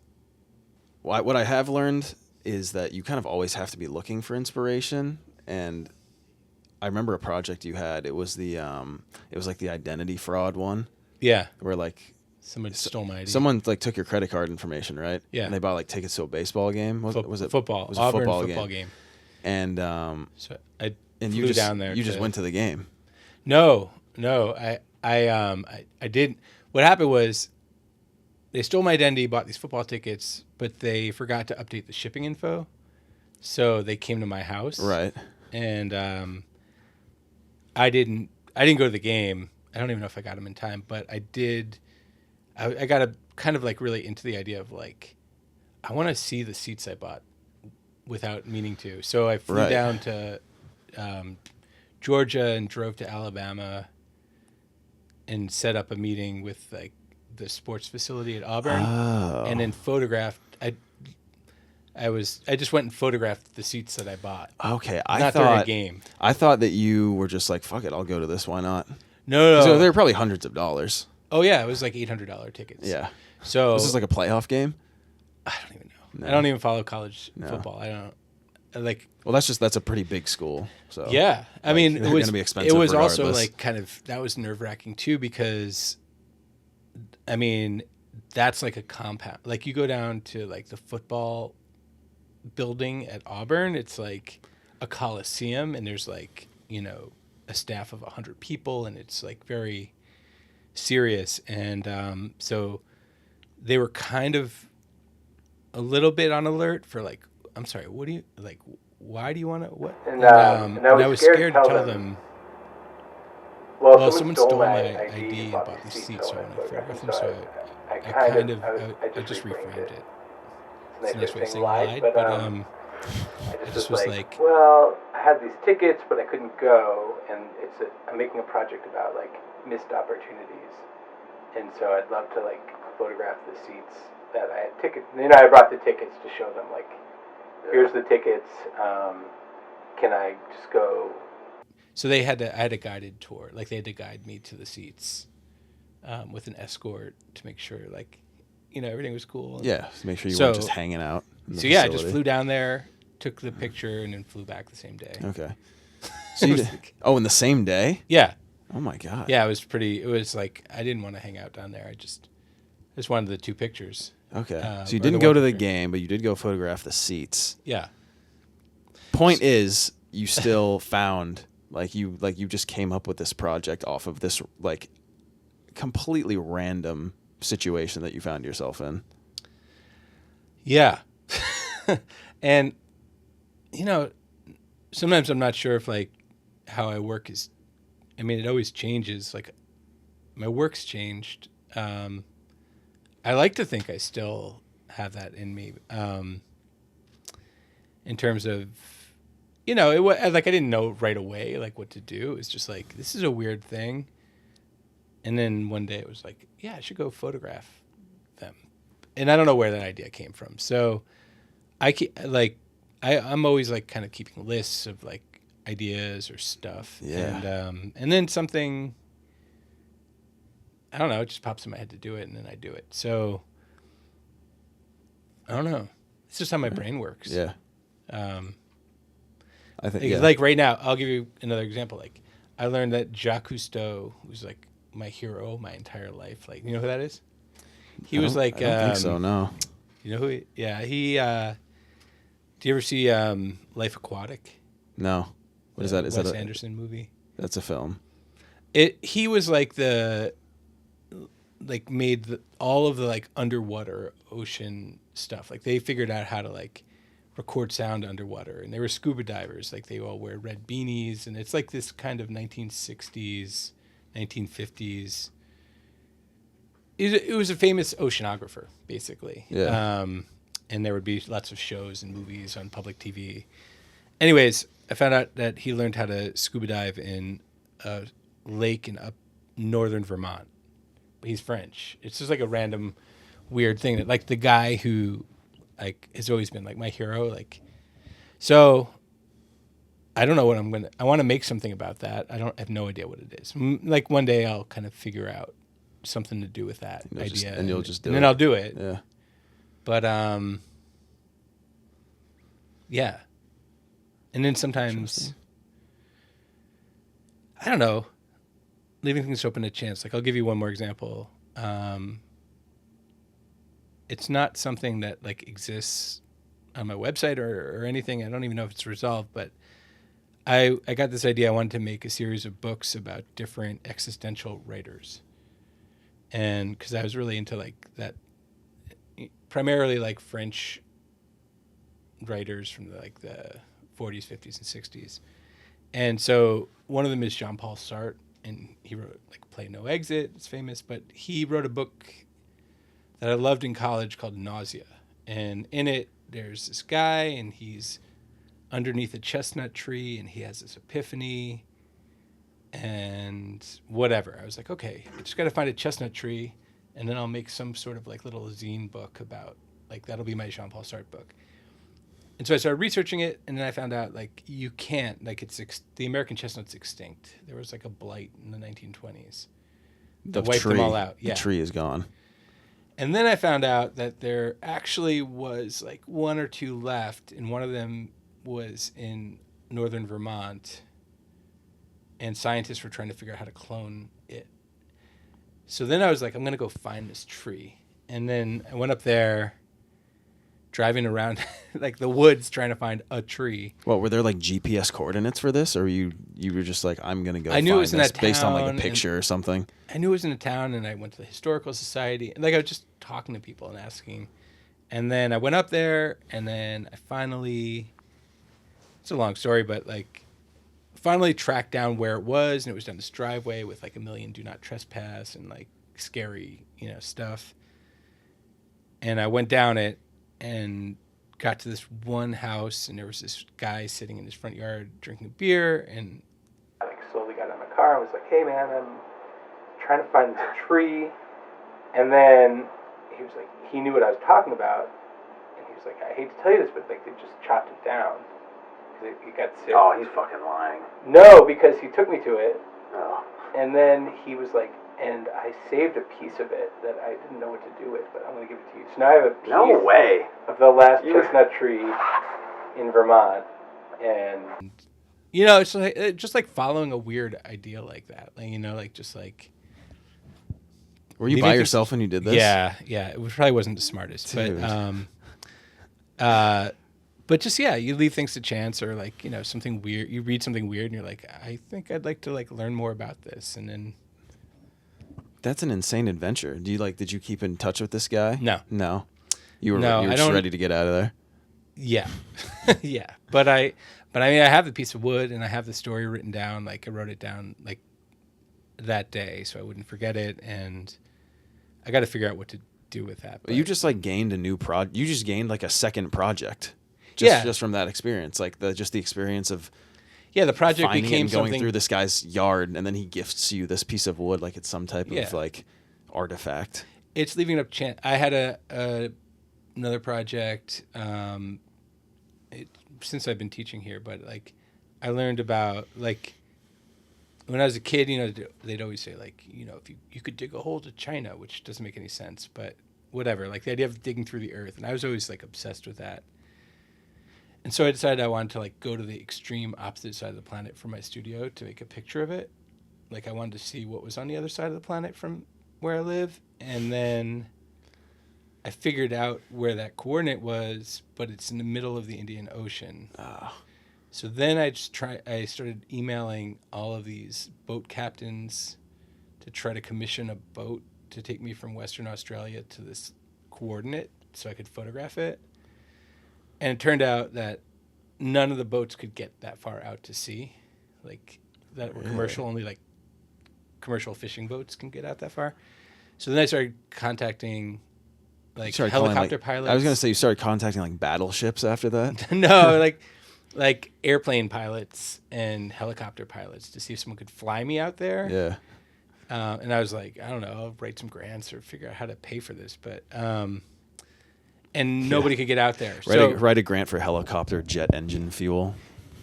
what I have learned is that you kind of always have to be looking for inspiration. And I remember a project you had, it was like the identity fraud one. Yeah. Where like somebody stole my ID. Someone like took your credit card information, right? Yeah. And they bought like tickets to a baseball game. Was it football? It was Auburn a football game. And so I and flew you just down there. You just went to the game. No. I didn't. What happened was they stole my identity, bought these football tickets, but they forgot to update the shipping info. So they came to my house. Right. And I didn't go to the game. I don't even know if I got them in time, but I did. I got a kind of like really into the idea of like, I want to see the seats I bought without meaning to. So I flew down to Georgia and drove to Alabama and set up a meeting with like the sports facility at Auburn, and then photographed. I just went and photographed the seats that I bought. Okay, not during a game. I thought that you were just like, fuck it, I'll go to this. Why not? No. So they were probably hundreds of dollars. Oh yeah, it was like $800 tickets. Yeah. So this is like a playoff game. I don't even know. No. I don't even follow college football. I don't like. Well, that's a pretty big school. So yeah, I mean, it was going to be expensive. It was regardless. also like kind of that was nerve-wracking too, because I mean that's like a compound. Like you go down to like the football building at Auburn, it's like a coliseum, and there's like, you know, a staff of 100 people, and it's like very serious. And so they were kind of a little bit on alert for like, I'm sorry, what do you like? Why do you want to what? And I was scared to tell them. Well, someone stole my ID and bought the seats, so when I photographed them, so I just reframed it. It's a nice way of saying lied, but I just was like, well, I had these tickets, but I couldn't go, and I'm making a project about like missed opportunities, and so I'd love to like photograph the seats that I had tickets. You know, I brought the tickets to show them like, here's the tickets. Can I just go? So I had a guided tour, like they had to guide me to the seats with an escort to make sure like, you know, everything was cool. Yeah, to make sure you weren't just hanging out. So yeah, I just flew down there, took the picture, and then flew back the same day. Okay. So in the same day? Yeah. Oh my God. Yeah, it was like I didn't want to hang out down there. I just wanted the 2 pictures. Okay. So you didn't go to the game, but you did go photograph the seats. Yeah. Point is, you still found you just came up with this project off of this like completely random situation that you found yourself in. Yeah. And you know, sometimes I'm not sure if like how I work is, I mean, it always changes. Like my work's changed. I like to think I still have that in me. In terms of, it was like I didn't know right away like what to do. It was just like, this is a weird thing. And then one day it was like, yeah, I should go photograph them. And I don't know where that idea came from. So I'm always like kind of keeping lists of like ideas or stuff. Yeah. And then something, I don't know, it just pops in my head to do it, and then I do it. So I don't know. It's just how my brain works. Yeah. I think like right now, I'll give you another example. Like I learned that Jacques Cousteau, who's like my hero my entire life. Like, you know who that is? He was like, I don't think so. No. You know who? He. Do you ever see Life Aquatic? No. What is that? Is Wes that Anderson movie? That's a film. He was like made all of the like underwater ocean stuff. Like they figured out how to like record sound underwater, and they were scuba divers. Like they all wear red beanies, and it's like this kind of 1960s, 1950s. It was a famous oceanographer, basically. Yeah. And there would be lots of shows and movies on public TV. Anyways, I found out that he learned how to scuba dive in a lake in up northern Vermont. But he's French. It's just like a random weird thing that like the guy who like has always been like my hero. Like, so I don't know what I want to make something about that. I have no idea what it is. Like one day I'll kind of figure out something to do with that idea. And you'll just do it. And then I'll do it. Yeah. But yeah. And then sometimes I don't know, leaving things open to chance. Like I'll give you one more example. It's not something that like exists on my website or anything. I don't even know if it's resolved, but I got this idea. I wanted to make a series of books about different existential writers. And because I was really into like that, primarily like French writers from the 40s, 50s, and 60s. And so one of them is Jean-Paul Sartre, and he wrote like Play No Exit. It's famous, but he wrote a book that I loved in college called Nausea. And in it, there's this guy, and he's underneath a chestnut tree, and he has this epiphany and whatever. I was like, okay, I just got to find a chestnut tree, and then I'll make some sort of like little zine book about, like, that'll be my Jean-Paul Sartre book. And so I started researching it, and then I found out, like, you can't, like, the American chestnut's extinct. There was, like, a blight in the 1920s that wiped them all out. Yeah. The tree is gone. And then I found out that there actually was, like, one or two left, and one of them was in northern Vermont, and scientists were trying to figure out how to clone it. So then I was like, I'm going to go find this tree. And then I went up there, driving around like the woods trying to find a tree. Well, were there like GPS coordinates for this, or you were just like, I'm gonna go? I knew find it was in this that based on like town, a picture or something. I knew it was in a town, and I went to the historical society. Like I was just talking to people and asking, and then I went up there, and then I finally. It's a long story, but like, finally tracked down where it was, and it was down this driveway with like 1 million do not trespass and like scary, stuff. And I went down it and got to this one house, and there was this guy sitting in his front yard drinking beer, and I like slowly got in my car and was like, hey man, I'm trying to find this tree. And then he was like, he knew what I was talking about, and he was like, I hate to tell you this, but like they just chopped it down because he got sick. Oh, he's fucking lying. No, because he took me to it. Oh. And then he was like, and I saved a piece of it that I didn't know what to do with, but I'm going to give it to you. So now I have a piece No way. of the last chestnut tree in Vermont. And, it's like, just like following a weird idea like that. Like, just like. Were you by yourself when you did this? Yeah. It probably wasn't the smartest. Dude. But just, you leave things to chance, or like, something weird. You read something weird and you're like, I think I'd like to like learn more about this. And then. That's an insane adventure. Did you keep in touch with this guy? No. You were just ready to get out of there? Yeah. Yeah. But I mean, I have the piece of wood, and I have the story written down. Like I wrote it down like that day so I wouldn't forget it. And I got to figure out what to do with that. But you just like gained a new you just gained like a second project. Yeah. Just from that experience, like the experience of the project finding it became and going something through this guy's yard, and then he gifts you this piece of wood like it's some type of like artifact. It's leaving up chance. I had another project since I've been teaching here, but like I learned about like when I was a kid, you know, they'd always say like, you know, if you could dig a hole to China, which doesn't make any sense, but whatever, like the idea of digging through the earth. And I was always like obsessed with that. And so I decided I wanted to like go to the extreme opposite side of the planet for my studio to make a picture of it. Like I wanted to see what was on the other side of the planet from where I live. And then I figured out where that coordinate was, but it's in the middle of the Indian Ocean. So then I started emailing all of these boat captains to try to commission a boat to take me from Western Australia to this coordinate so I could photograph it. And it turned out that none of the boats could get that far out to sea. Like that were commercial, only like commercial fishing boats can get out that far. So then I started contacting like helicopter pilots. I was going to say you started contacting like battleships after that. No, like airplane pilots and helicopter pilots to see if someone could fly me out there. Yeah. And I was like, I don't know, I'll write some grants or figure out how to pay for this. But, and nobody could get out there. Write a grant for helicopter jet engine fuel.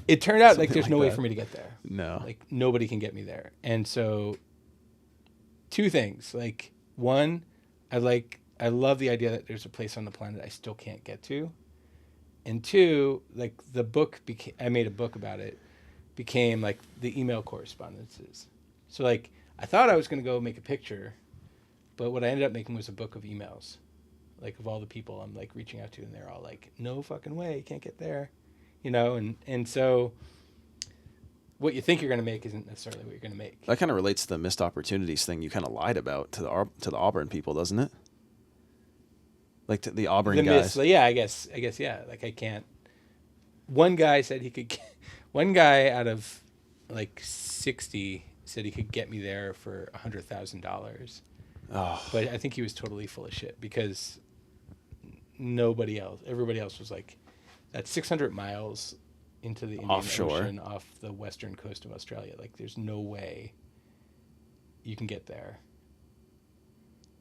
It turned out Something like there's like no way that. for me to get there. No. Like nobody can get me there. And so two things. Like one, I love the idea that there's a place on the planet I still can't get to. And two, like the book I made a book about it, became like the email correspondences. So like I thought I was going to go make a picture, but what I ended up making was a book of emails, like of all the people I'm like reaching out to, and they're all like, no fucking way, you can't get there, you know? And so what you think you're going to make isn't necessarily what you're going to make. That kind of relates to the missed opportunities thing you kind of lied about to the Auburn people, doesn't it? Like to the Auburn guys. Yeah, I guess, yeah. Like I can't. One guy said he could. One guy out of like 60 said he could get me there for $100,000. Oh. But I think he was totally full of shit because everybody else was like, that's 600 miles into the Indian Offshore. Ocean off the western coast of Australia. Like there's no way you can get there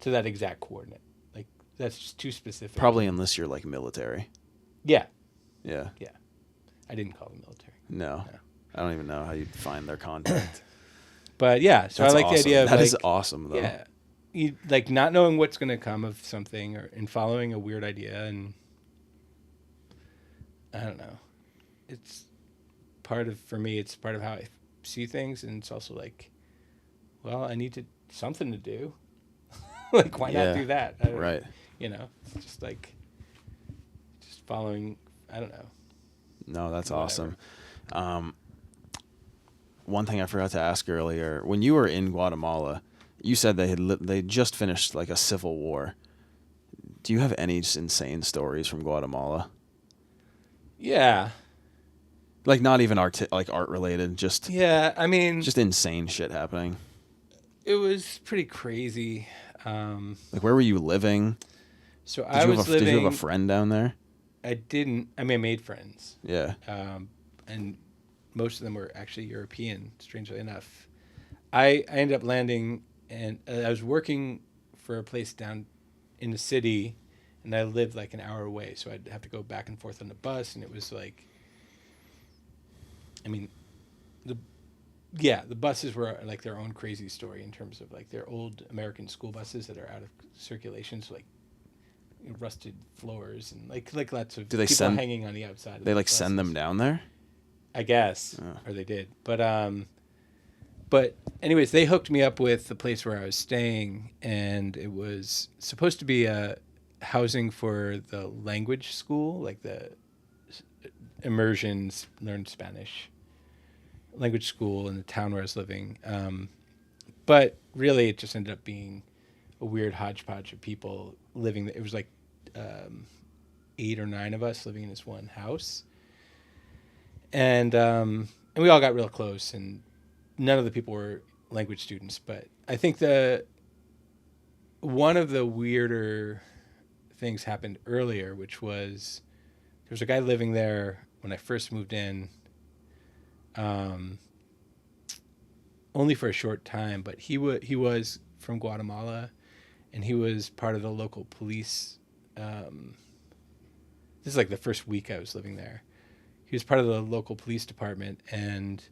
to that exact coordinate. That's just too specific. Probably unless you're like military. Yeah. Yeah. Yeah. I didn't call them military. No. I don't even know how you'd find their contact. But yeah, so That's I like awesome. the idea of that like, is awesome though. Yeah. You, like not knowing what's going to come of something and following a weird idea, and I don't know. It's for me, it's part of how I see things, and it's also like, well, I need something to do. Like, why not do that? Right. You know, it's just following, I don't know. No, that's Whatever. awesome. One thing I forgot to ask earlier, when you were in Guatemala, you said they just finished like a civil war. Do you have any just insane stories from Guatemala? Yeah. Like not even art related, just Yeah, I mean, just insane shit happening. it was pretty crazy. Like where were you living? So Did you have a friend down there? I didn't. I mean, I made friends. Yeah. And most of them were actually European, strangely enough. I ended up landing, and I was working for a place down in the city, and I lived like an hour away, so I'd have to go back and forth on the bus, and it was like, I mean, the buses were like their own crazy story in terms of like they're old American school buses that are out of circulation, so like rusted floors and like lots of people hanging on the outside. Of they like buses. send them down there? I guess, or they did. But anyways, they hooked me up with the place where I was staying, and it was supposed to be a housing for the language school, like the immersions, learn Spanish language school in the town where I was living. But really, it just ended up being a weird hodgepodge of people living. It was like 8 or 9 of us living in this one house. And we all got real close, and none of the people were language students. But I think one of the weirder things happened earlier, which was there was a guy living there when I first moved in, only for a short time, but he was from Guatemala, and he was part of the local police. This is like the first week I was living there. He was part of the local police department, and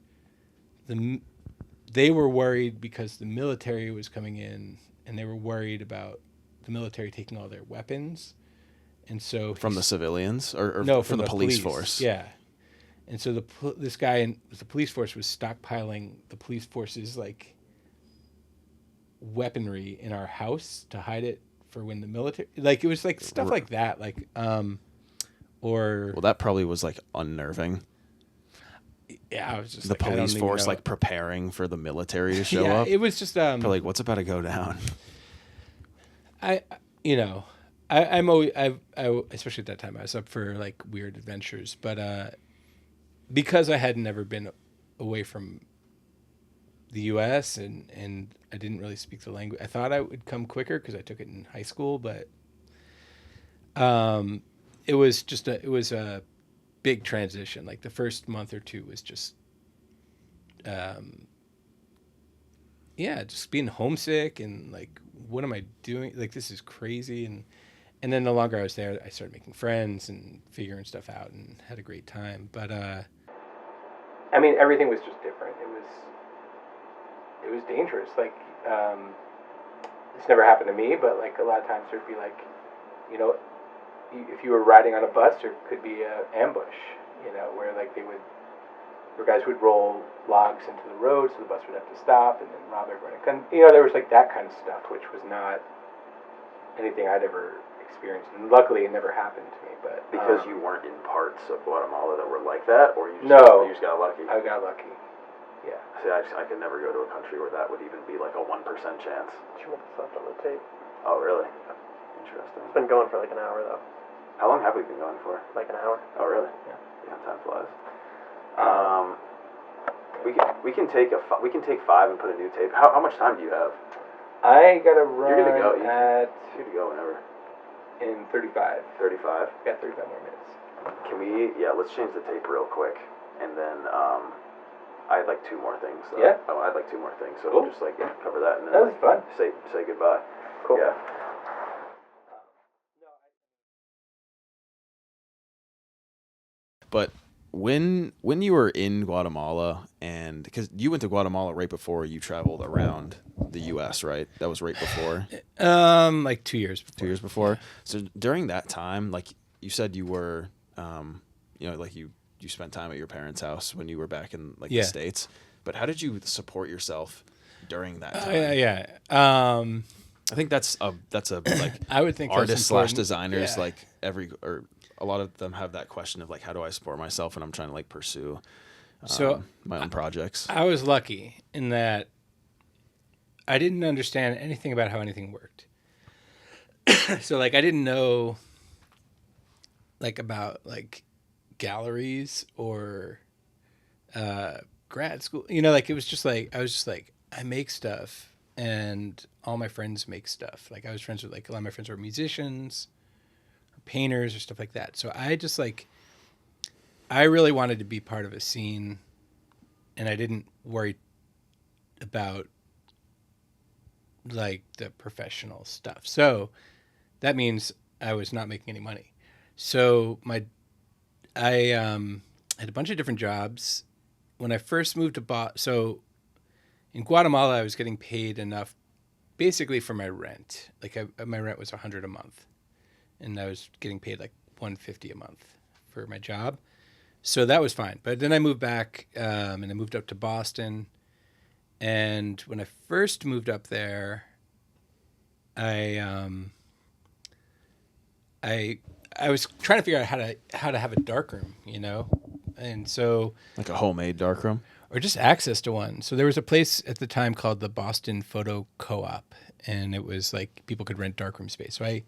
they were worried because the military was coming in, and they were worried about the military taking all their weapons. And so From the civilians or no, from the police force? Yeah. And so this guy in the police force was stockpiling the police force's like weaponry in our house to hide it for when the military, like it was like stuff like that, like or Well, that probably was like unnerving. yeah, I was just The like, I don't police even force know. like preparing for the military to show Yeah, up. it was just They're like, what's about to go down? I'm always I especially at that time I was up for like weird adventures, but because I had never been away from the U.S. and I didn't really speak the language, I thought I would come quicker because I took it in high school, but it was a big transition. Like the first month or two was just just being homesick and like, what am I doing? Like, this is crazy. And then the longer I was there, I started making friends and figuring stuff out and had a great time. But, I mean, everything was just different. It was dangerous. Like, this never happened to me, but like a lot of times there'd be like, you know, if you were riding on a bus, there could be an ambush, you know, where like where guys would roll logs into the road, so the bus would have to stop and then rob everyone. You know, there was like that kind of stuff, which was not anything I'd ever experienced. And luckily, it never happened to me. But Because you weren't in parts of Guatemala that were like that, or you just got lucky? I got lucky. Yeah. See, I could never go to a country where that would even be like a 1% chance. She went to slept on the tape. Oh, really? Interesting. It's been going for like an hour though. How long have we been going for? Like an hour. Oh, really? Yeah. Yeah, time flies. We can take 5 and put a new tape. How much time do you have? I gotta run You're gonna go. at You're to go whenever. in 35. 35. Got 35 more minutes. Can we? Yeah, let's change the tape real quick, and then I'd like 2 more things. Though. Yeah. Oh, I'd like 2 more things. So Cool. we'll just like cover that and then That was fun. say goodbye. Cool. Yeah. But when you were in Guatemala, and because you went to Guatemala right before you traveled around the U.S., right? That was right before. like 2 years before. 2 years before. So during that time, like you said, you were, like you spent time at your parents' house when you were back in like the States. But how did you support yourself during that time? Yeah. I think that's a like I would think artists that's important. / designers Yeah. like a lot of them have that question of like, how do I support myself when I'm trying to like pursue my own projects. I was lucky in that I didn't understand anything about how anything worked. So like I didn't know like about like galleries or grad school. You know, like it was just like I was just like I make stuff and all my friends make stuff. Like I was friends with like a lot of my friends were musicians or painters or stuff like that. So I just like I really wanted to be part of a scene, and I didn't worry about like the professional stuff. So that means I was not making any money. So I had a bunch of different jobs. When I first moved to so in Guatemala, I was getting paid enough basically for my rent. Like my rent was $100 a month, and I was getting paid like $150 a month for my job. So that was fine. But then I moved back and I moved up to Boston. And when I first moved up there, I was trying to figure out how to have a darkroom, you know? And so Like a homemade darkroom? Or just access to one. So there was a place at the time called the Boston Photo Co-op, and it was like people could rent darkroom space. So I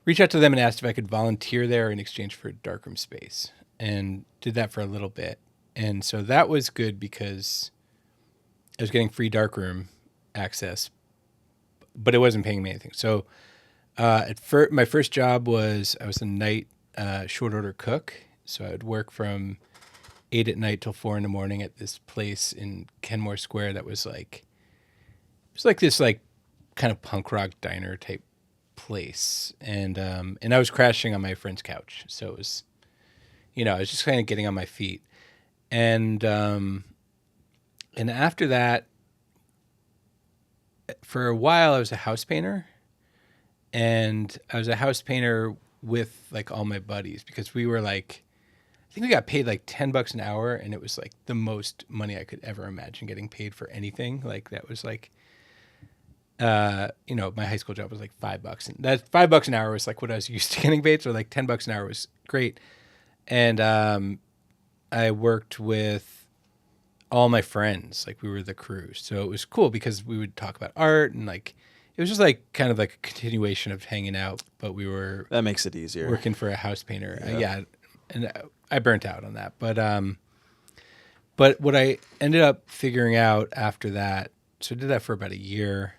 reached out to them and asked if I could volunteer there in exchange for darkroom space, and did that for a little bit. And so that was good because I was getting free darkroom access but it wasn't paying me anything. So my first job was I was a night short order cook. So I would work from 8 at night till 4 in the morning at this place in Kenmore Square that was like, it was like this like kind of punk rock diner type place. And I was crashing on my friend's couch. So it was, I was just kind of getting on my feet. And after that, for a while, I was a house painter. And I was a house painter with like all my buddies because we were like, I think we got paid like $10 an hour, and it was like the most money I could ever imagine getting paid for anything. Like that was like, my high school job was like $5, and that $5 an hour was like what I was used to getting paid. So like $10 an hour was great. And I worked with all my friends, like we were the crew. So it was cool because we would talk about art and like, it was just like kind of like a continuation of hanging out, but we were That makes it easier. working for a house painter. And I burnt out on that. But what I ended up figuring out after that, so I did that for about a year,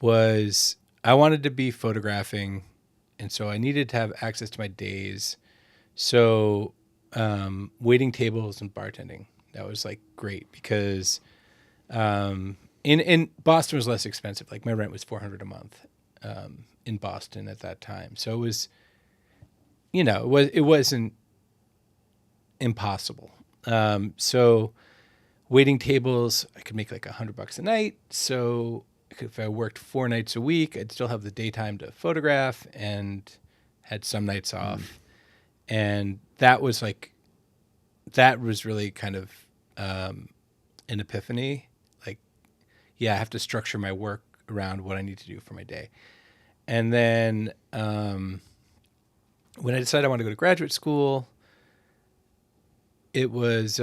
was I wanted to be photographing, and so I needed to have access to my days. So waiting tables and bartending, that was like great because in Boston was less expensive. Like my rent was $400 a month in Boston at that time. So it was, it wasn't impossible. So waiting tables, I could make like $100 a night. So if I worked 4 nights a week, I'd still have the daytime to photograph and had some nights off. And that was really kind of an epiphany. Like, I have to structure my work around what I need to do for my day. And then when I decided I wanted to go to graduate school, it was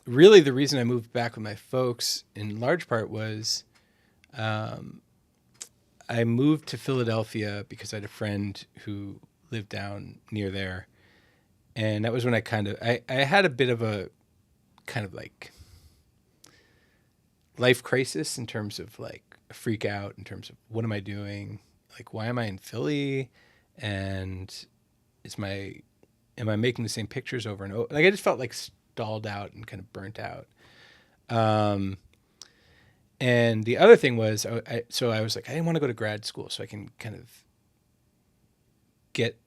really the reason I moved back with my folks in large part was I moved to Philadelphia because I had a friend who lived down near there. And that was when I had a bit of a kind of like life crisis in terms of like a freak out in terms of what am I doing? Like, why am I in Philly? And am I making the same pictures over and over? Like, I just felt like stalled out and kind of burnt out. And the other thing was, so I was like, I didn't want to go to grad school so I can kind of get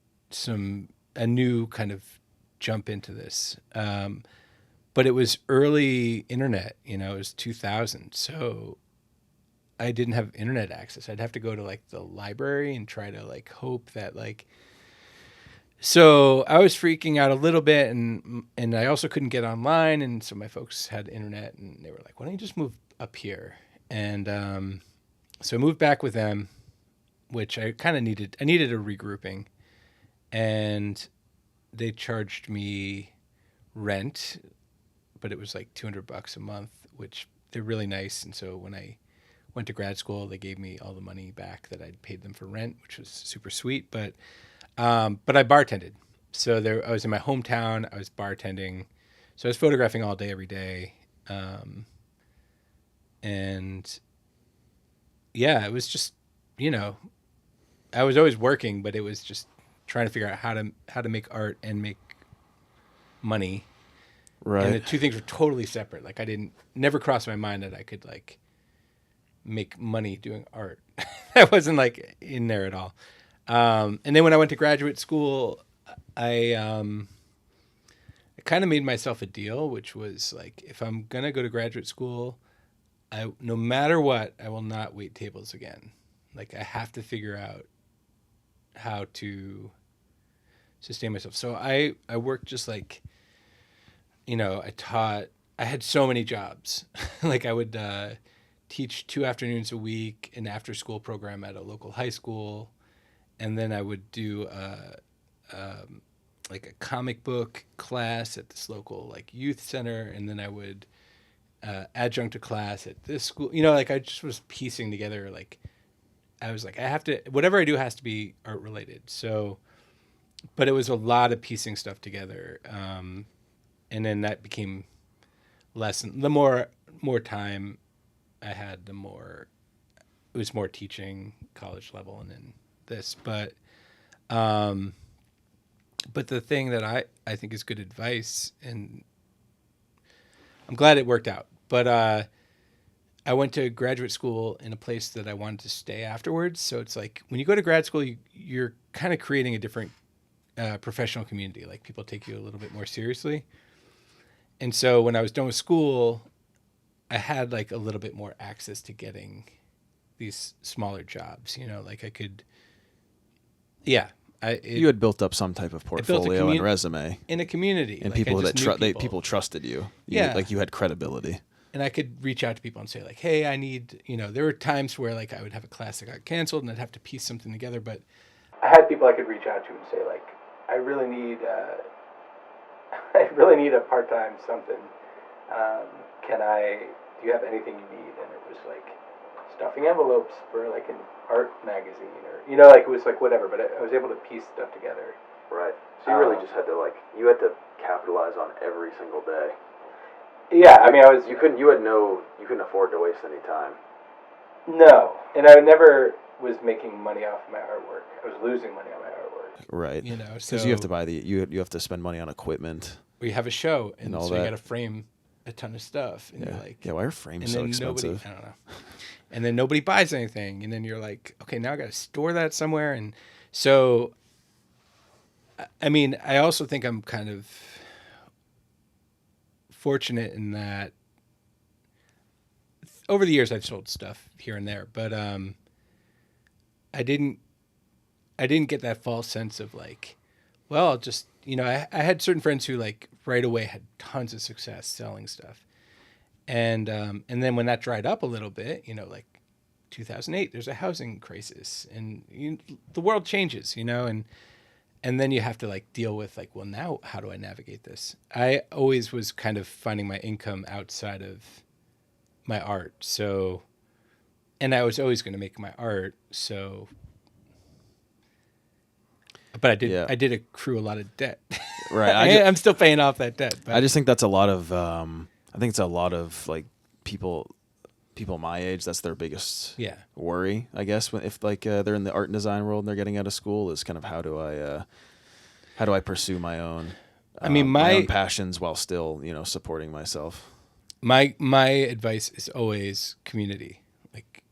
a new kind of jump into this. But it was early internet, it was 2000. So I didn't have internet access. I'd have to go to like the library and try to like hope that like, so I was freaking out a little bit and I also couldn't get online. And so my folks had internet and they were like, why don't you just move up here? And so I moved back with them, which I kind of needed. I needed a regrouping. And they charged me rent, but it was like $200 a month, which they're really nice. And so when I went to grad school, they gave me all the money back that I'd paid them for rent, which was super sweet. But I bartended. So I was in my hometown. I was bartending. So I was photographing all day, every day. And yeah, it was just, I was always working, but it was just trying to figure out how to make art and make money. Right. And the two things were totally separate. Like never crossed my mind that I could like make money doing art. That wasn't like in there at all. And then when I went to graduate school, I kind of made myself a deal, which was like, if I'm going to go to graduate school, no matter what, I will not wait tables again. Like I have to figure out how to sustain myself. So I worked just like, I had so many jobs. Like I would teach 2 afternoons a week, an after school program at a local high school. And then I would do like a comic book class at this local like youth center. And then I would adjunct a class at this school. Like I just was piecing together, like I was like, I have to, whatever I do has to be art related. So, but it was a lot of piecing stuff together. And then that became less, the more time I had, the more it was more teaching college level and then this, but the thing that I think is good advice, and I'm glad it worked out, but I went to graduate school in a place that I wanted to stay afterwards. So it's like when you go to grad school, you're kind of creating a different professional community. Like people take you a little bit more seriously. And so when I was done with school, I had like a little bit more access to getting these smaller jobs. You know, like I could, yeah. You had built up some type of portfolio and resume in a community, and like people people trusted you. Yeah, like you had credibility. And I could reach out to people and say like, hey, I need, you know, there were times where like I would have a class that got canceled and I'd have to piece something together. But I had people I could reach out to and say like, I really need a part-time something. Do you have anything you need? And it was like stuffing envelopes for like an art magazine or, you know, like it was like whatever, but I was able to piece stuff together. Right. So you really just had to you had to capitalize on every single day. Yeah, I mean, you couldn't afford to waste any time. No, and I never was making money off my artwork. I was losing money on my artwork. Right. You know, because you have to buy you have to spend money on equipment. Or you have a show, and all so that. you got to frame a ton of stuff, and you're like, why are frames so expensive? I don't know. And then nobody buys anything, and then you're like, okay, now I got to store that somewhere, and so, I mean, I also think I'm kind of fortunate in that over the years I've sold stuff here and there, but I didn't get that false sense of like, well, just, you know, I had certain friends who like right away had tons of success selling stuff, and then when that dried up a little bit, you know, like 2008, there's a housing crisis, and the world changes, you know, and then you have to like deal with like, well, now how do I navigate this? I always was kind of finding my income outside of my art. So, and I was always going to make my art. So, but I did accrue a lot of debt. Right. I'm still paying off that debt. But I just think that's a lot of, I think it's a lot of like people my age, that's their biggest worry, I guess, if like they're in the art and design world and they're getting out of school, is kind of how do I pursue my own my own passions while still, you know, supporting myself. My advice is always community. Like,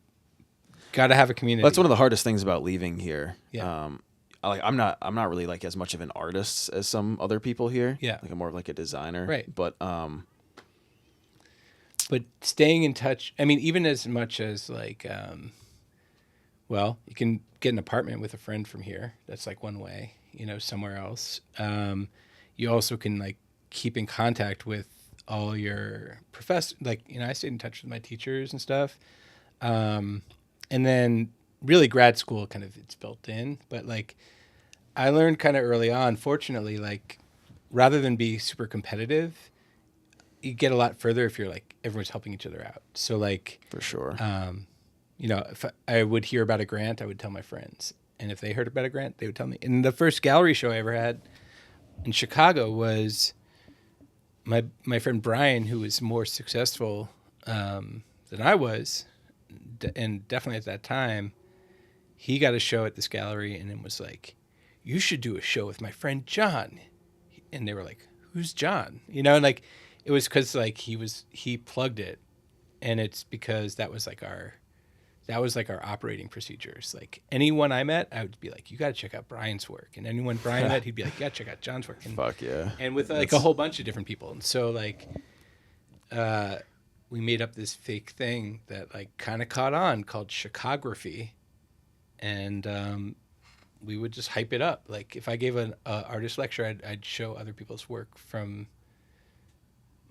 gotta have a community. That's one of the hardest things about leaving here. Yeah. I'm not really like as much of an artist as some other people here. Yeah. Like I'm more of like a designer. Right. But staying in touch, I mean, even as much as like, well, you can get an apartment with a friend from here. That's like one way, you know, somewhere else. You also can like keep in contact with all your professors. Like, you know, I stayed in touch with my teachers and stuff. And then really grad school kind of, it's built in, but like I learned kind of early on, fortunately, like rather than be super competitive, you get a lot further if you're like everyone's helping each other out. So like for sure, you know, if I would hear about a grant, I would tell my friends, and if they heard about a grant, they would tell me. And the first gallery show I ever had in Chicago was my friend Brian, who was more successful than I was, and definitely at that time, he got a show at this gallery, and it was like, you should do a show with my friend John. And they were like, who's John? You know, and like. It was because like he plugged it, and it's because that was like our operating procedures. Like anyone I met, I would be like, you got to check out Brian's work, and anyone Brian met, he'd be like, yeah, check out John's work. And, fuck yeah. And with like a whole bunch of different people, and so like, we made up this fake thing that like kind of caught on called Chicography, and we would just hype it up. Like if I gave an artist lecture, I'd show other people's work from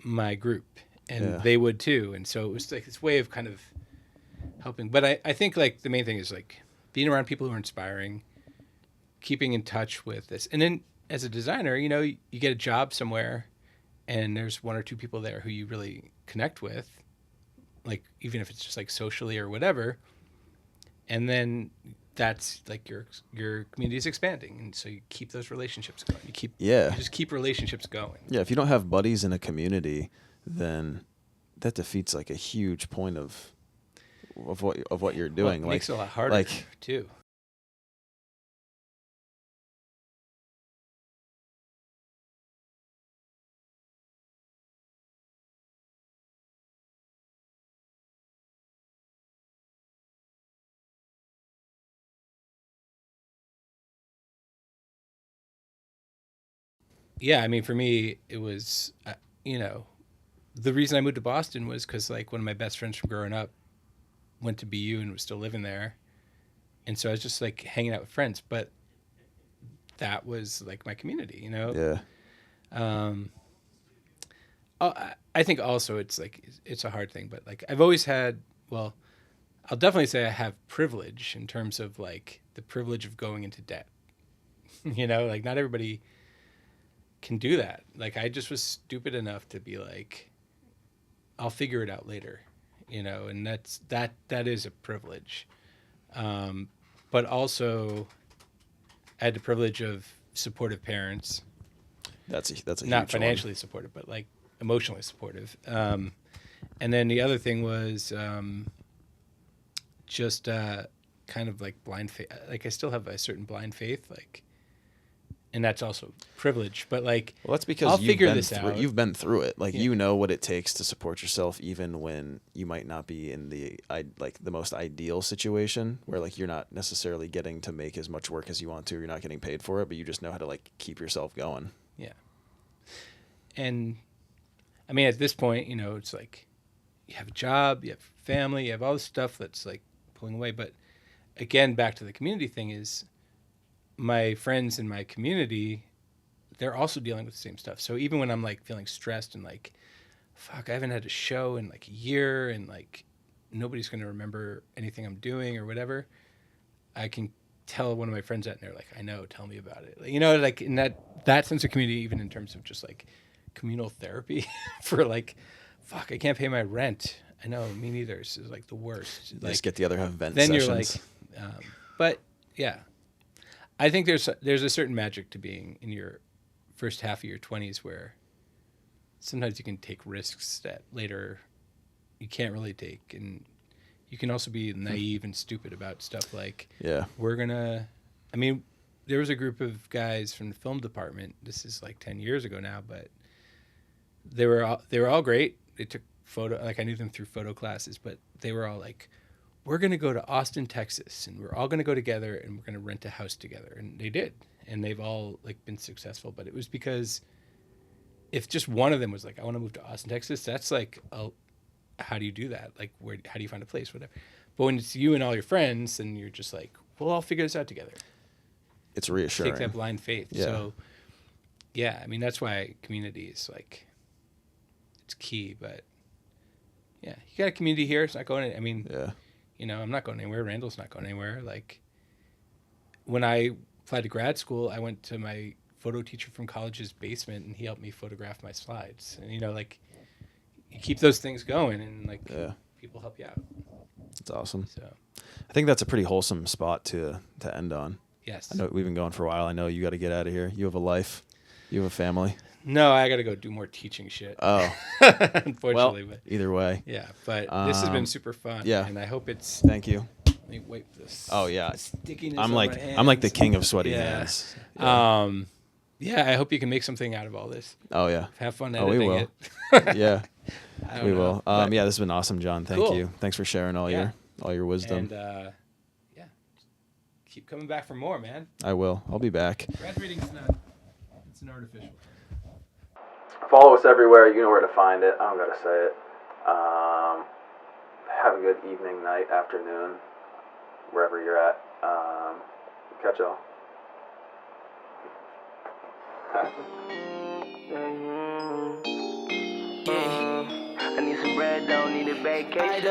my group, and they would too, and so it was like this way of kind of helping. But I think like the main thing is like being around people who are inspiring, keeping in touch with this, and then as a designer, you know, you get a job somewhere and there's one or two people there who you really connect with, like even if it's just like socially or whatever, and then that's like your community is expanding, and so you keep those relationships going. You just keep relationships going. Yeah, if you don't have buddies in a community, then that defeats like a huge point of of what you're doing. Well, it makes it a lot harder too. Yeah, I mean, for me, it was, the reason I moved to Boston was because like one of my best friends from growing up went to BU and was still living there, and so I was just like hanging out with friends. But that was like my community, Yeah. I think also it's like it's a hard thing, but like I've always had. Well, I'll definitely say I have privilege in terms of like the privilege of going into debt. Like not everybody can do that. Like I just was stupid enough to be like, I'll figure it out later, and that is a privilege. But also I had the privilege of supportive parents. That's a not huge financially supportive, but like emotionally supportive. And then the other thing was just kind of like blind faith. Like I still have a certain blind faith, like, and that's also privilege. But like, well, that's because I'll figure this out. You've been through it. Like you know what it takes to support yourself, even when you might not be in the most ideal situation, where like you're not necessarily getting to make as much work as you want to. You're not getting paid for it, but you just know how to like keep yourself going. Yeah. And I mean, at this point, it's like you have a job, you have family, you have all this stuff that's like pulling away. But again, back to the community thing is my friends in my community, they're also dealing with the same stuff. So even when I'm like feeling stressed and like, fuck, I haven't had a show in like a year and like nobody's going to remember anything I'm doing or whatever, I can tell one of my friends that and they're like, I know, tell me about it. Like, like in that sense of community, even in terms of just like communal therapy for like, fuck, I can't pay my rent. I know, me neither. This is like the worst. Like, just get together, have event then sessions. You're like, but yeah, I think there's a certain magic to being in your first half of your 20s where sometimes you can take risks that later you can't really take, and you can also be naive and stupid about stuff like, yeah, I mean, there was a group of guys from the film department, this is like 10 years ago now, but they were all great. They took I knew them through photo classes, but they were all like, we're going to go to Austin, Texas, and we're all going to go together and we're going to rent a house together. And they did. And they've all like been successful, but it was because if just one of them was like, I want to move to Austin, Texas, that's like, how do you do that? Like, how do you find a place, whatever. But when it's you and all your friends, and you're just like, we'll all figure this out together. It's reassuring. Take that blind faith. Yeah. So yeah, I mean, that's why community is like, it's key, but yeah, you got a community here. It's not going, I mean, yeah. I'm not going anywhere. Randall's not going anywhere. Like when I applied to grad school, I went to my photo teacher from college's basement and he helped me photograph my slides. And, like you keep those things going and like people help you out. That's awesome. So I think that's a pretty wholesome spot to end on. Yes. I know we've been going for a while. I know you got to get out of here. You have a life. You have a family. No, I got to go do more teaching shit. Oh, unfortunately. Well, but either way. yeah, but this has been super fun. Yeah. And I hope it's. Thank you. Let me wipe this. Oh yeah. Stickiness I'm on like my hands. I'm like the king of sweaty hands. Yeah. Yeah, I hope you can make something out of all this. Oh yeah. Have fun Oh, we editing will. it. Yeah. We know, will. but- Yeah, this has been awesome, John. Thank Cool. you. Thanks for sharing all your wisdom. And yeah, keep coming back for more, man. I will. I'll be back. Graduating's not. It's an artificial. Follow us everywhere. You know where to find it. I don't gotta say it. Have a good evening, night, afternoon, wherever you're at. Catch y'all. I need some bread, don't need a vacation.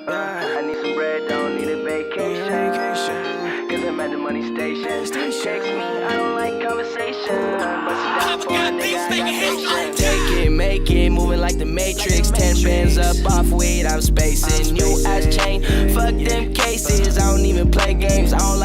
I need some bread, don't need a vacation. Cause I'm at the money station. Text me, I don't like conversation. Bust it down for a nigga, I got patience. Take it, make it, moving like the Matrix. 10 bands up off weight, I'm spacing. New ass chain, fuck them cases. I don't even play games, I don't